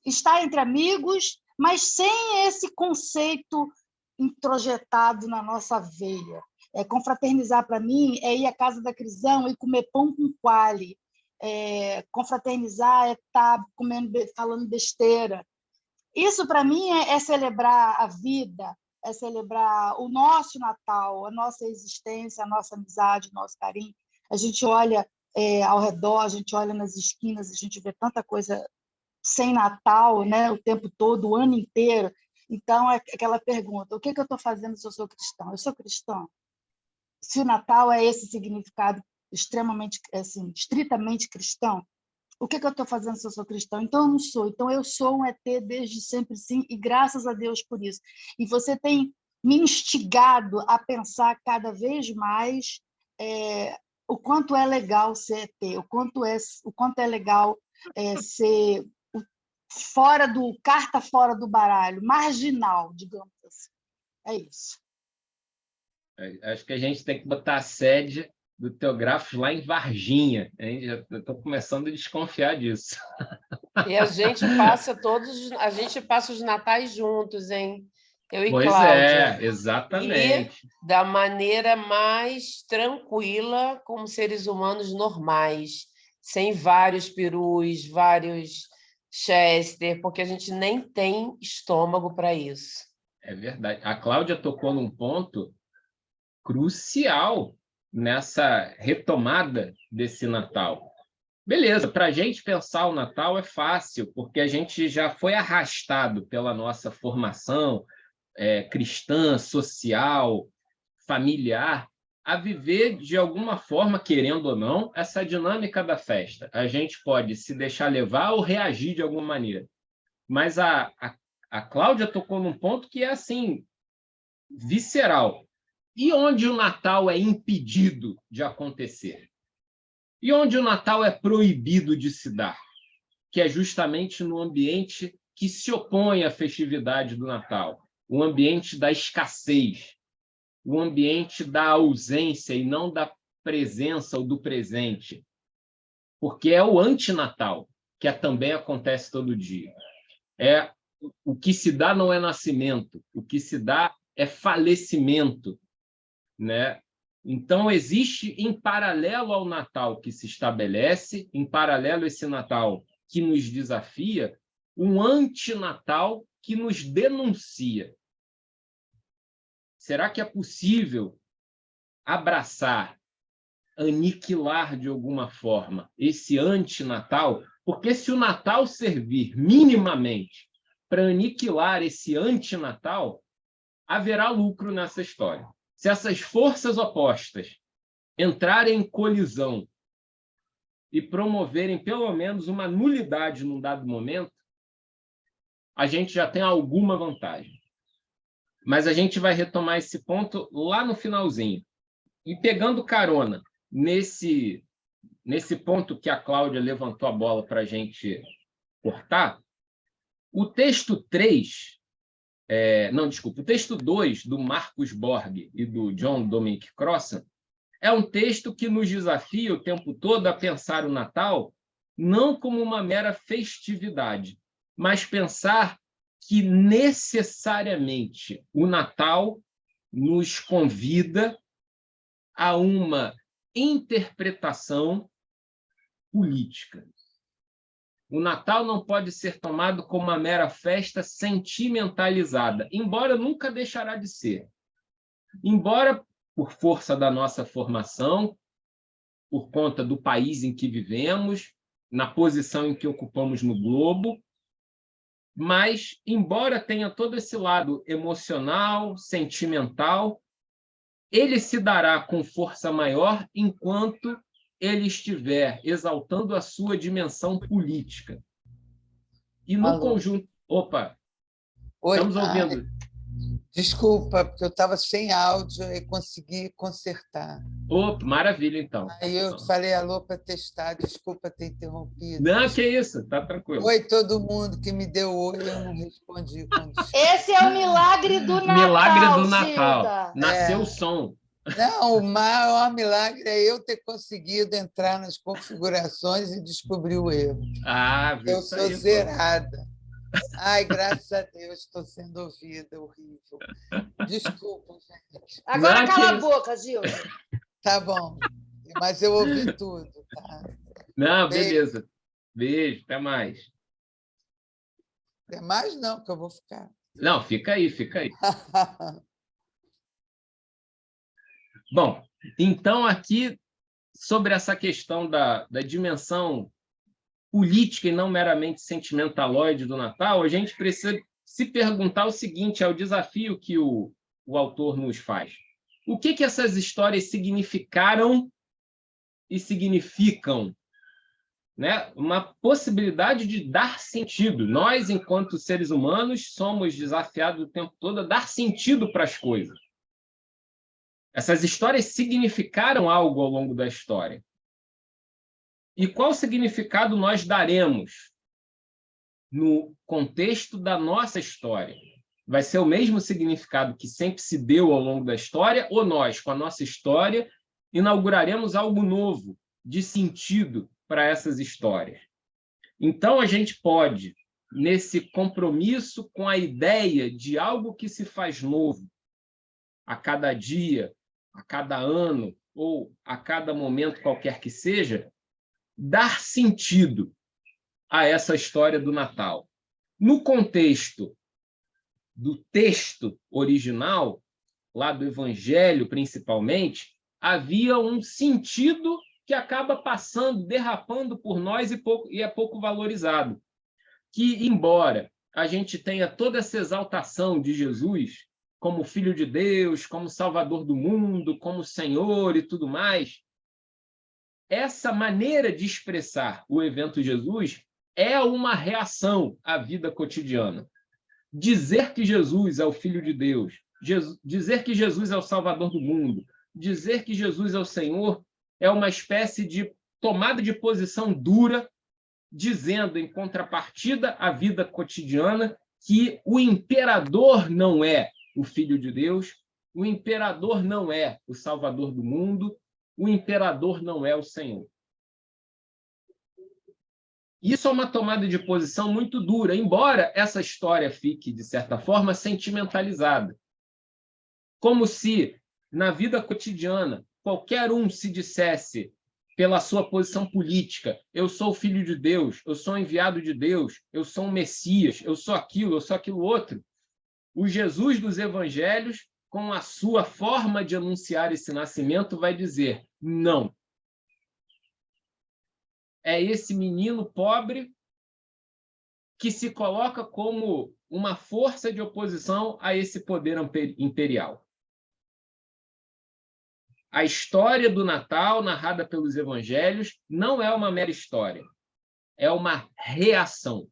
estar entre amigos, mas sem esse conceito introjetado na nossa veia. Confraternizar, para mim, é ir à casa da Crisão e comer pão com quale. Confraternizar é estar falando besteira. Isso, para mim, é celebrar a vida, é celebrar o nosso Natal, a nossa existência, a nossa amizade, o nosso carinho. A gente olha ao redor, a gente olha nas esquinas, a gente vê tanta coisa sem Natal, né, o tempo todo, o ano inteiro. Então, é aquela pergunta, o que eu estou fazendo se eu sou cristão? Eu sou cristão? Se o Natal é esse significado extremamente, assim, estritamente cristão, o que eu estou fazendo se eu sou cristão? Então, eu não sou. Então, eu sou um ET desde sempre, sim, e graças a Deus por isso. E você tem me instigado a pensar cada vez mais o quanto é legal ser ET, o quanto é legal ser carta fora do baralho, marginal, digamos assim. É isso. Acho que a gente tem que botar a sede do Teógrafos lá em Varginha. Já estou começando a desconfiar disso. E a gente passa os natais juntos, hein? Eu e Pois Cláudia. exatamente. E da maneira mais tranquila, como seres humanos normais, sem vários perus, vários Chester, porque a gente nem tem estômago para isso. É verdade. A Cláudia tocou num ponto crucial nessa retomada desse Natal. Beleza, para a gente pensar o Natal é fácil, porque a gente já foi arrastado pela nossa formação cristã, social, familiar, a viver de alguma forma, querendo ou não, essa dinâmica da festa. A gente pode se deixar levar ou reagir de alguma maneira. Mas a Cláudia tocou num ponto que é assim, visceral. E onde o Natal é impedido de acontecer? E onde o Natal é proibido de se dar? Que é justamente no ambiente que se opõe à festividade do Natal, o ambiente da escassez, o ambiente da ausência e não da presença ou do presente. Porque é o antinatal, que também acontece todo dia. O que se dá não é nascimento, o que se dá é falecimento, né? Então, existe, em paralelo ao Natal que se estabelece, em paralelo a esse Natal que nos desafia, um antinatal que nos denuncia. Será que é possível abraçar, aniquilar de alguma forma esse antinatal? Porque se o Natal servir minimamente para aniquilar esse antinatal, haverá lucro nessa história. Se essas forças opostas entrarem em colisão e promoverem pelo menos uma nulidade num dado momento, a gente já tem alguma vantagem. Mas a gente vai retomar esse ponto lá no finalzinho. E pegando carona nesse ponto que a Cláudia levantou a bola para a gente cortar, o texto 3... o texto 2 do Marcus Borg e do John Dominic Crossan é um texto que nos desafia o tempo todo a pensar o Natal não como uma mera festividade, mas pensar que necessariamente o Natal nos convida a uma interpretação política. O Natal não pode ser tomado como uma mera festa sentimentalizada, embora nunca deixará de ser. Embora, por força da nossa formação, por conta do país em que vivemos, na posição em que ocupamos no globo, mas, embora tenha todo esse lado emocional, sentimental, ele se dará com força maior enquanto ele estiver exaltando a sua dimensão política. E no conjunto... Opa! Oi, estamos ouvindo. Desculpa, porque eu estava sem áudio e consegui consertar. Opa, maravilha, então. Aí eu falei alô para testar, desculpa ter interrompido. Não, que isso, está tranquilo. Oi, todo mundo que me deu oi, eu não respondi. Esse é o milagre do Natal, milagre do Natal. Gilda. Nasceu o som. Não, o maior milagre é eu ter conseguido entrar nas configurações e descobrir o erro. Eu sou aí, zerada. Ai, graças a Deus, estou sendo ouvida, horrível. Desculpa, gente. Agora Não, cala a boca, Gilda. Tá bom, mas eu ouvi tudo. Tá? Não, beleza. Beijo, até mais. Até mais não, que eu vou ficar. Não, fica aí, fica aí. Bom, então aqui, sobre essa questão da dimensão política e não meramente sentimentaloide do Natal, a gente precisa se perguntar o seguinte, é o desafio que o autor nos faz. O que essas histórias significaram e significam? Né? Uma possibilidade de dar sentido. Nós, enquanto seres humanos, somos desafiados o tempo todo a dar sentido para as coisas. Essas histórias significaram algo ao longo da história. E qual significado nós daremos no contexto da nossa história? Vai ser o mesmo significado que sempre se deu ao longo da história, ou nós, com a nossa história, inauguraremos algo novo, de sentido para essas histórias? Então, a gente pode, nesse compromisso com a ideia de algo que se faz novo a cada dia, a cada ano, ou a cada momento qualquer que seja, dar sentido a essa história do Natal. No contexto do texto original, lá do Evangelho principalmente, havia um sentido que acaba passando, derrapando por nós e é pouco valorizado. Que, embora a gente tenha toda essa exaltação de Jesus como Filho de Deus, como Salvador do mundo, como Senhor e tudo mais, essa maneira de expressar o evento Jesus é uma reação à vida cotidiana. Dizer que Jesus é o Filho de Deus, dizer que Jesus é o Salvador do mundo, dizer que Jesus é o Senhor, é uma espécie de tomada de posição dura, dizendo, em contrapartida à vida cotidiana, que o imperador não é o Filho de Deus, o imperador não é o Salvador do mundo, o imperador não é o Senhor. Isso é uma tomada de posição muito dura, embora essa história fique, de certa forma, sentimentalizada. Como se, na vida cotidiana, qualquer um se dissesse, pela sua posição política, eu sou o Filho de Deus, eu sou enviado de Deus, eu sou um Messias, eu sou aquilo outro. O Jesus dos Evangelhos, com a sua forma de anunciar esse nascimento, vai dizer, não. É esse menino pobre que se coloca como uma força de oposição a esse poder imperial. A história do Natal, narrada pelos evangelhos, não é uma mera história, é uma reação.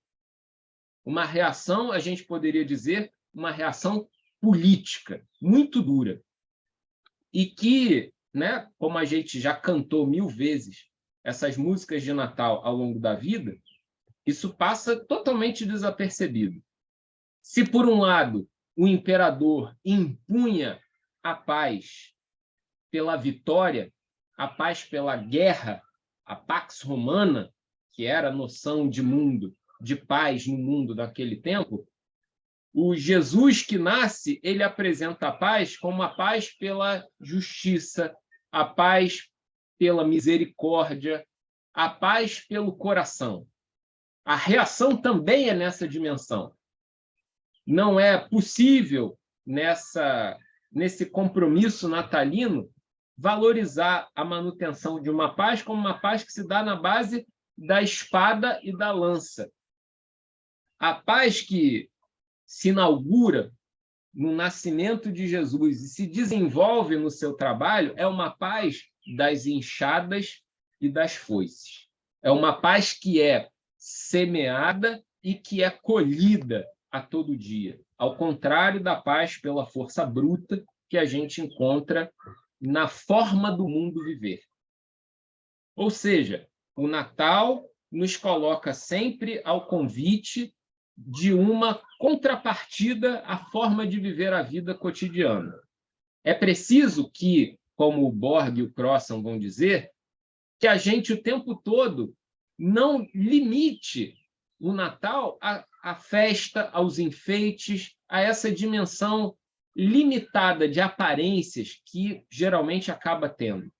Uma reação, a gente poderia dizer, uma reação política, muito dura. E que, né, como a gente já cantou 1000 vezes, essas músicas de Natal ao longo da vida, isso passa totalmente desapercebido. Se, por um lado, o imperador impunha a paz pela vitória, a paz pela guerra, a Pax Romana, que era a noção de mundo, de paz no mundo daquele tempo, o Jesus que nasce, ele apresenta a paz como a paz pela justiça, a paz pela misericórdia, a paz pelo coração. A reação também é nessa dimensão. Não é possível, nesse compromisso natalino, valorizar a manutenção de uma paz como uma paz que se dá na base da espada e da lança. A paz que se inaugura no nascimento de Jesus e se desenvolve no seu trabalho é uma paz das enxadas e das foices. É uma paz que é semeada e que é colhida a todo dia, ao contrário da paz pela força bruta que a gente encontra na forma do mundo viver. Ou seja, o Natal nos coloca sempre ao convite de uma contrapartida à forma de viver a vida cotidiana. É preciso que, como o Borg e o Crossan vão dizer, que a gente o tempo todo não limite o Natal à festa, aos enfeites, a essa dimensão limitada de aparências que geralmente acaba tendo,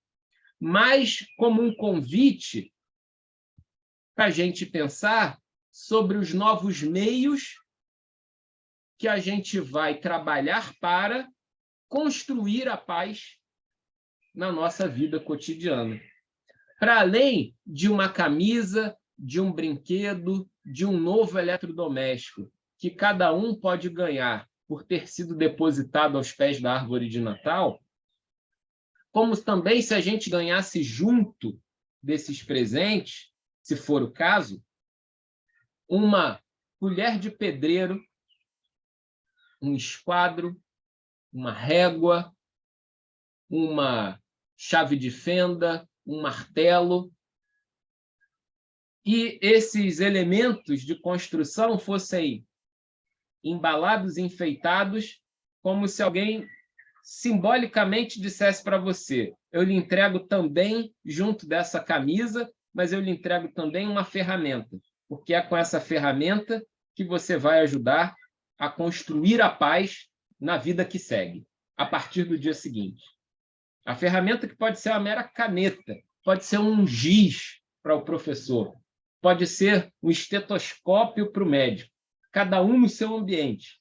mas como um convite para a gente pensar sobre os novos meios que a gente vai trabalhar para construir a paz na nossa vida cotidiana. Para além de uma camisa, de um brinquedo, de um novo eletrodoméstico, que cada um pode ganhar por ter sido depositado aos pés da árvore de Natal, como também se a gente ganhasse junto desses presentes, se for o caso, uma colher de pedreiro, um esquadro, uma régua, uma chave de fenda, um martelo, e esses elementos de construção fossem embalados, enfeitados, como se alguém simbolicamente dissesse para você: eu lhe entrego também, junto dessa camisa, mas eu lhe entrego também uma ferramenta, porque é com essa ferramenta que você vai ajudar a construir a paz na vida que segue, a partir do dia seguinte. A ferramenta que pode ser uma mera caneta, pode ser um giz para o professor, pode ser um estetoscópio para o médico, cada um no seu ambiente,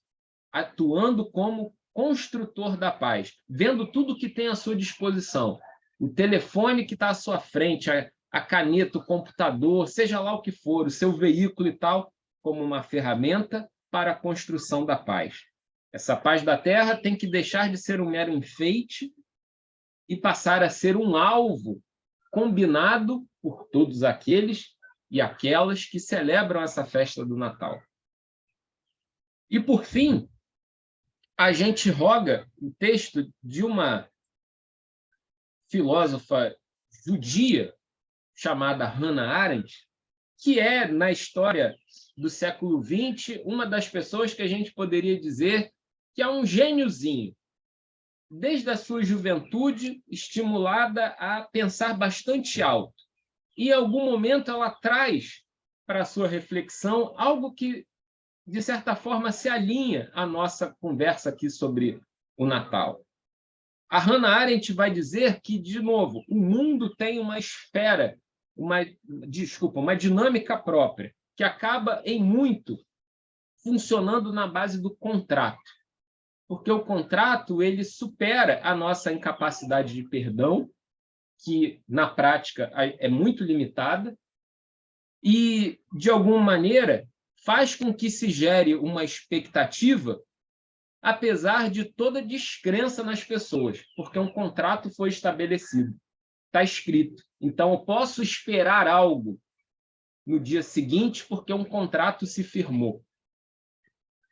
atuando como construtor da paz, vendo tudo que tem à sua disposição, o telefone que está à sua frente, a caneta, o computador, seja lá o que for, o seu veículo e tal, como uma ferramenta para a construção da paz. Essa paz da Terra tem que deixar de ser um mero enfeite e passar a ser um alvo combinado por todos aqueles e aquelas que celebram essa festa do Natal. E, por fim, a gente roga o texto de uma filósofa judia chamada Hannah Arendt, que é, na história do século XX, uma das pessoas que a gente poderia dizer que é um gêniozinho, desde a sua juventude, estimulada a pensar bastante alto. E, em algum momento, ela traz para a sua reflexão algo que, de certa forma, se alinha à nossa conversa aqui sobre o Natal. A Hannah Arendt vai dizer que, de novo, o mundo tem uma esfera, uma dinâmica própria, que acaba, em muito, funcionando na base do contrato. Porque o contrato ele supera a nossa incapacidade de perdão, que, na prática, é muito limitada, e, de alguma maneira, faz com que se gere uma expectativa, apesar de toda descrença nas pessoas, porque um contrato foi estabelecido, está escrito. Então, eu posso esperar algo no dia seguinte, porque um contrato se firmou.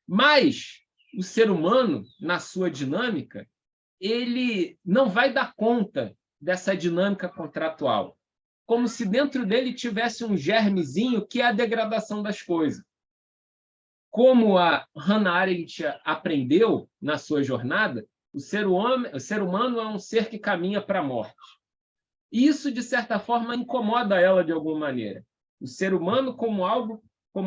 Mas o ser humano, na sua dinâmica, ele não vai dar conta dessa dinâmica contratual, como se dentro dele tivesse um germezinho que é a degradação das coisas. Como a Hannah Arendt aprendeu na sua jornada, o ser humano é um ser que caminha para a morte. E isso, de certa forma, incomoda ela de alguma maneira. O ser humano como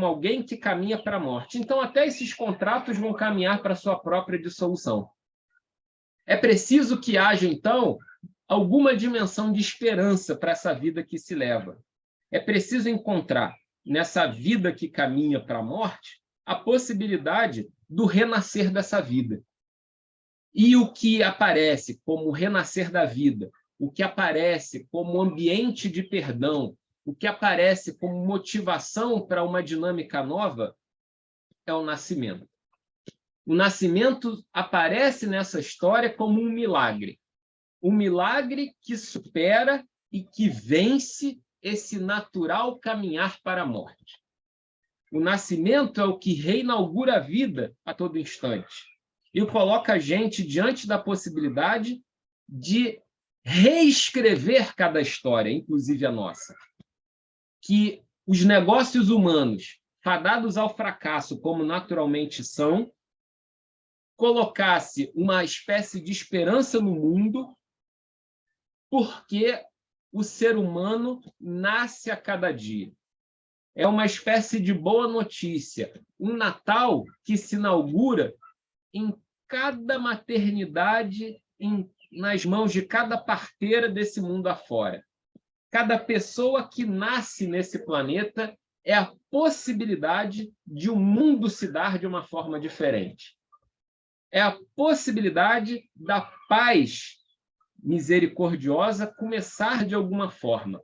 alguém que caminha para a morte. Então, até esses contratos vão caminhar para a sua própria dissolução. É preciso que haja, então, alguma dimensão de esperança para essa vida que se leva. É preciso encontrar, nessa vida que caminha para a morte, a possibilidade do renascer dessa vida. E o que aparece como renascer da vida, o que aparece como ambiente de perdão, o que aparece como motivação para uma dinâmica nova, é o nascimento. O nascimento aparece nessa história como um milagre que supera e que vence esse natural caminhar para a morte. O nascimento é o que reinaugura a vida a todo instante e coloca a gente diante da possibilidade de reescrever cada história, inclusive a nossa. Que os negócios humanos, fadados ao fracasso como naturalmente são, colocasse uma espécie de esperança no mundo, porque o ser humano nasce a cada dia. É uma espécie de boa notícia, um Natal que se inaugura em cada maternidade, nas mãos de cada parteira desse mundo afora. Cada pessoa que nasce nesse planeta é a possibilidade de o mundo se dar de uma forma diferente. É a possibilidade da paz misericordiosa começar de alguma forma.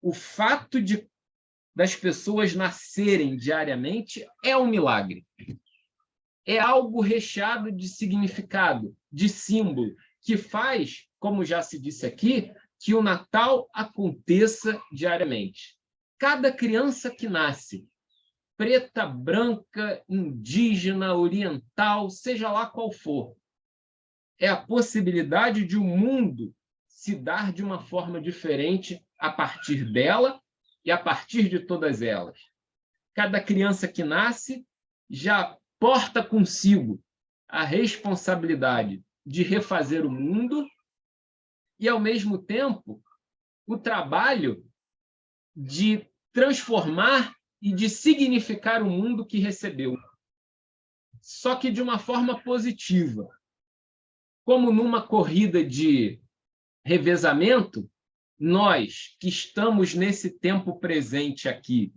O fato de das pessoas nascerem diariamente é um milagre. É algo recheado de significado, de símbolo, que faz, como já se disse aqui, que o Natal aconteça diariamente. Cada criança que nasce, preta, branca, indígena, oriental, seja lá qual for, é a possibilidade de o mundo se dar de uma forma diferente a partir dela e a partir de todas elas. Cada criança que nasce já porta consigo a responsabilidade de refazer o mundo e, ao mesmo tempo, o trabalho de transformar e de significar o mundo que recebeu. Só que de uma forma positiva. Como numa corrida de revezamento, nós que estamos nesse tempo presente aqui,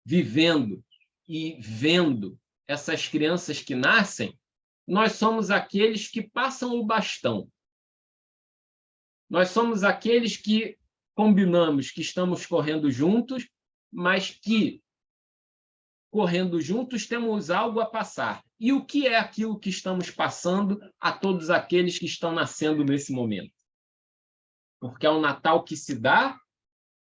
vivendo e vendo essas crianças que nascem, nós somos aqueles que passam o bastão. Nós somos aqueles que combinamos que estamos correndo juntos, mas que, correndo juntos, temos algo a passar. E o que é aquilo que estamos passando a todos aqueles que estão nascendo nesse momento? Porque é um Natal que se dá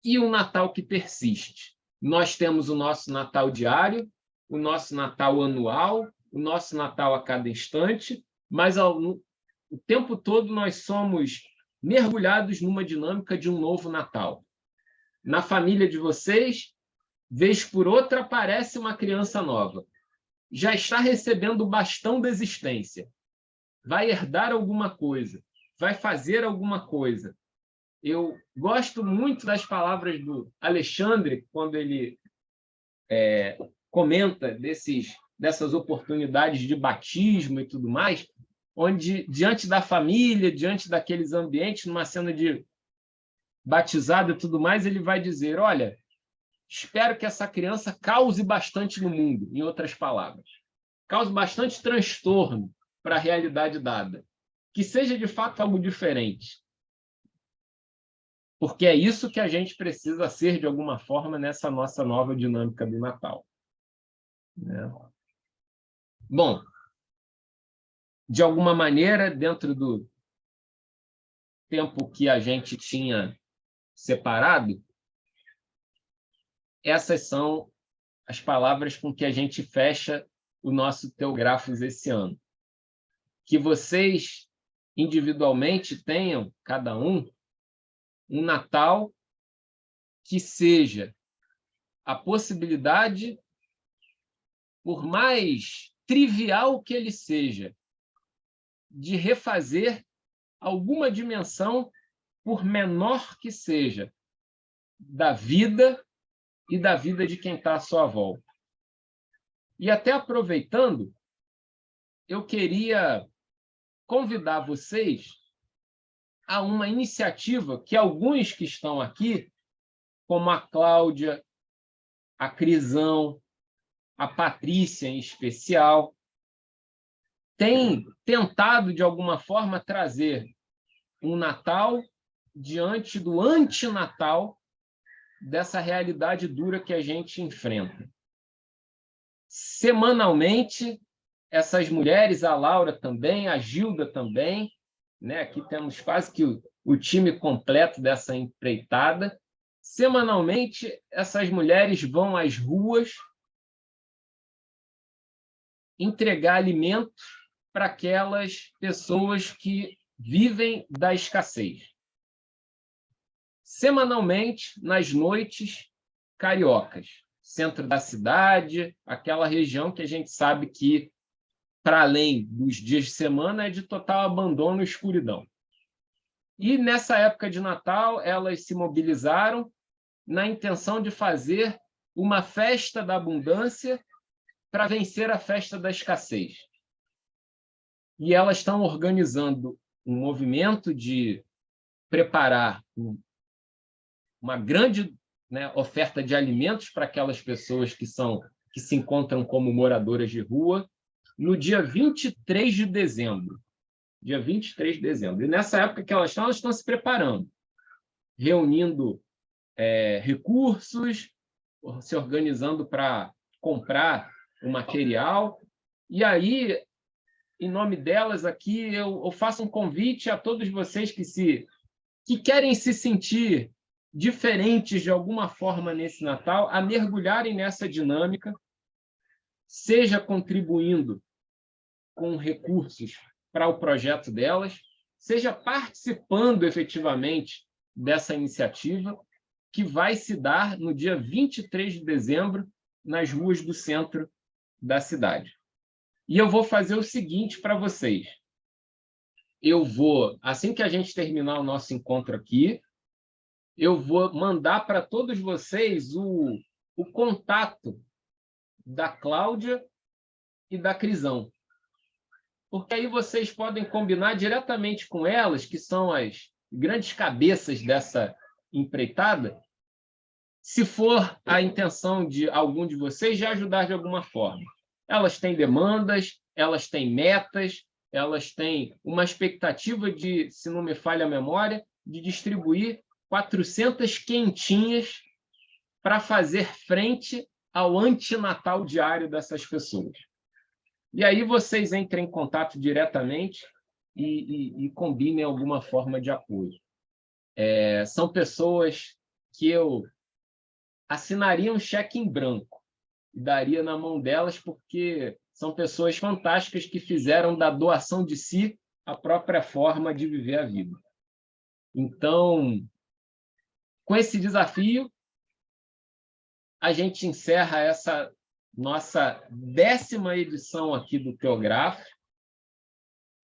e um Natal que persiste. Nós temos o nosso Natal diário, o nosso Natal anual, o nosso Natal a cada instante, mas o tempo todo nós somos mergulhados numa dinâmica de um novo Natal. Na família de vocês, vez por outra, aparece uma criança nova. Já está recebendo o bastão da existência. Vai herdar alguma coisa, vai fazer alguma coisa. Eu gosto muito das palavras do Alexandre, quando ele comenta dessas oportunidades de batismo e tudo mais, onde, diante da família, diante daqueles ambientes, numa cena de batizado e tudo mais, ele vai dizer, olha, espero que essa criança cause bastante no mundo, em outras palavras. Cause bastante transtorno para a realidade dada. Que seja, de fato, algo diferente. Porque é isso que a gente precisa ser, de alguma forma, nessa nossa nova dinâmica do Natal. Bom, de alguma maneira, dentro do tempo que a gente tinha separado, essas são as palavras com que a gente fecha o nosso Teógrafos esse ano. Que vocês, individualmente, tenham, cada um Natal que seja a possibilidade, por mais trivial que ele seja, de refazer alguma dimensão, por menor que seja, da vida e da vida de quem está à sua volta. E até aproveitando, eu queria convidar vocês a uma iniciativa que alguns que estão aqui, como a Cláudia, a Crisão, a Patrícia em especial, têm tentado, de alguma forma, trazer um Natal diante do antinatal dessa realidade dura que a gente enfrenta. Semanalmente, essas mulheres, a Laura também, a Gilda também, né? Aqui temos quase que o time completo dessa empreitada. Semanalmente, essas mulheres vão às ruas entregar alimentos para aquelas pessoas que vivem da escassez. Semanalmente, nas noites cariocas, centro da cidade, aquela região que a gente sabe que, para além dos dias de semana, é de total abandono e escuridão. E, nessa época de Natal, elas se mobilizaram na intenção de fazer uma festa da abundância para vencer a festa da escassez. E elas estão organizando um movimento de preparar uma grande, né, oferta de alimentos para aquelas pessoas que se encontram como moradoras de rua, no dia 23 de dezembro. Dia 23 de dezembro. E nessa época que elas estão se preparando, reunindo recursos, se organizando para comprar o material. E aí, em nome delas aqui, eu faço um convite a todos vocês que querem se sentir diferentes de alguma forma nesse Natal, a mergulharem nessa dinâmica, seja contribuindo com recursos para o projeto delas, seja participando efetivamente dessa iniciativa, que vai se dar no dia 23 de dezembro, nas ruas do centro da cidade. E eu vou fazer o seguinte para vocês. Eu vou, assim que a gente terminar o nosso encontro aqui, eu vou mandar para todos vocês o contato da Cláudia e da Crisão. Porque aí vocês podem combinar diretamente com elas, que são as grandes cabeças dessa empreitada, se for a intenção de algum de vocês de ajudar de alguma forma. Elas têm demandas, elas têm metas, elas têm uma expectativa de, se não me falha a memória, de distribuir 400 quentinhas para fazer frente ao antinatal diário dessas pessoas. E aí vocês entrem em contato diretamente e combinem alguma forma de apoio. São pessoas que eu assinaria um cheque em branco e daria na mão delas, porque são pessoas fantásticas que fizeram da doação de si a própria forma de viver a vida. Então, com esse desafio, a gente encerra essa nossa 10ª edição aqui do Teógrafo,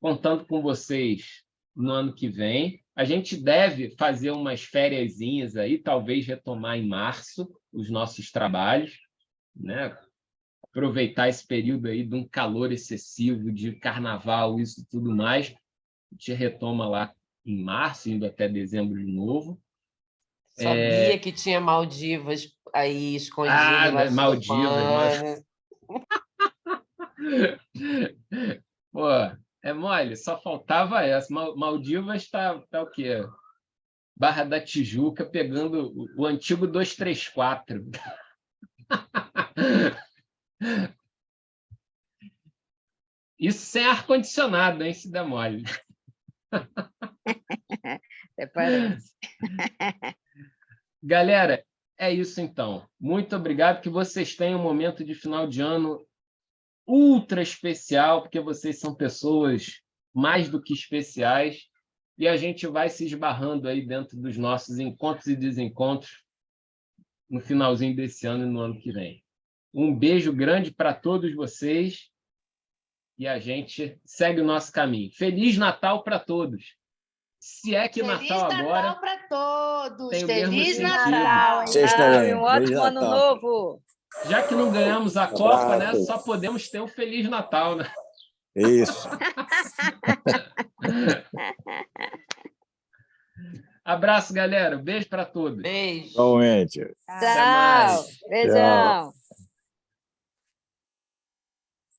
contando com vocês no ano que vem. A gente deve fazer umas fériasinhas aí, talvez retomar em março os nossos trabalhos, né? Aproveitar esse período aí de um calor excessivo, de carnaval, isso e tudo mais. A gente retoma lá em março, indo até dezembro de novo. Sabia que tinha Maldivas aí escondido na Maldivas. Pô, é mole, só faltava essa. Maldivas está o quê? Barra da Tijuca, pegando o antigo 234. Isso sem ar-condicionado, hein, se der mole. Até parece. Galera, é isso então. Muito obrigado, que vocês tenham um momento de final de ano ultra especial, porque vocês são pessoas mais do que especiais, e a gente vai se esbarrando aí dentro dos nossos encontros e desencontros no finalzinho desse ano e no ano que vem. Um beijo grande para todos vocês e a gente segue o nosso caminho. Feliz Natal para todos! Se é que Natal agora... Feliz Natal para todos! Tem o Feliz mesmo Natal! Vocês também. Um ótimo ano novo! Já que não ganhamos a Copa, né, só podemos ter um Feliz Natal, né? Isso. Abraço, galera. Beijo para todos. Beijo. Igualmente. Tchau. Beijão. Tchau.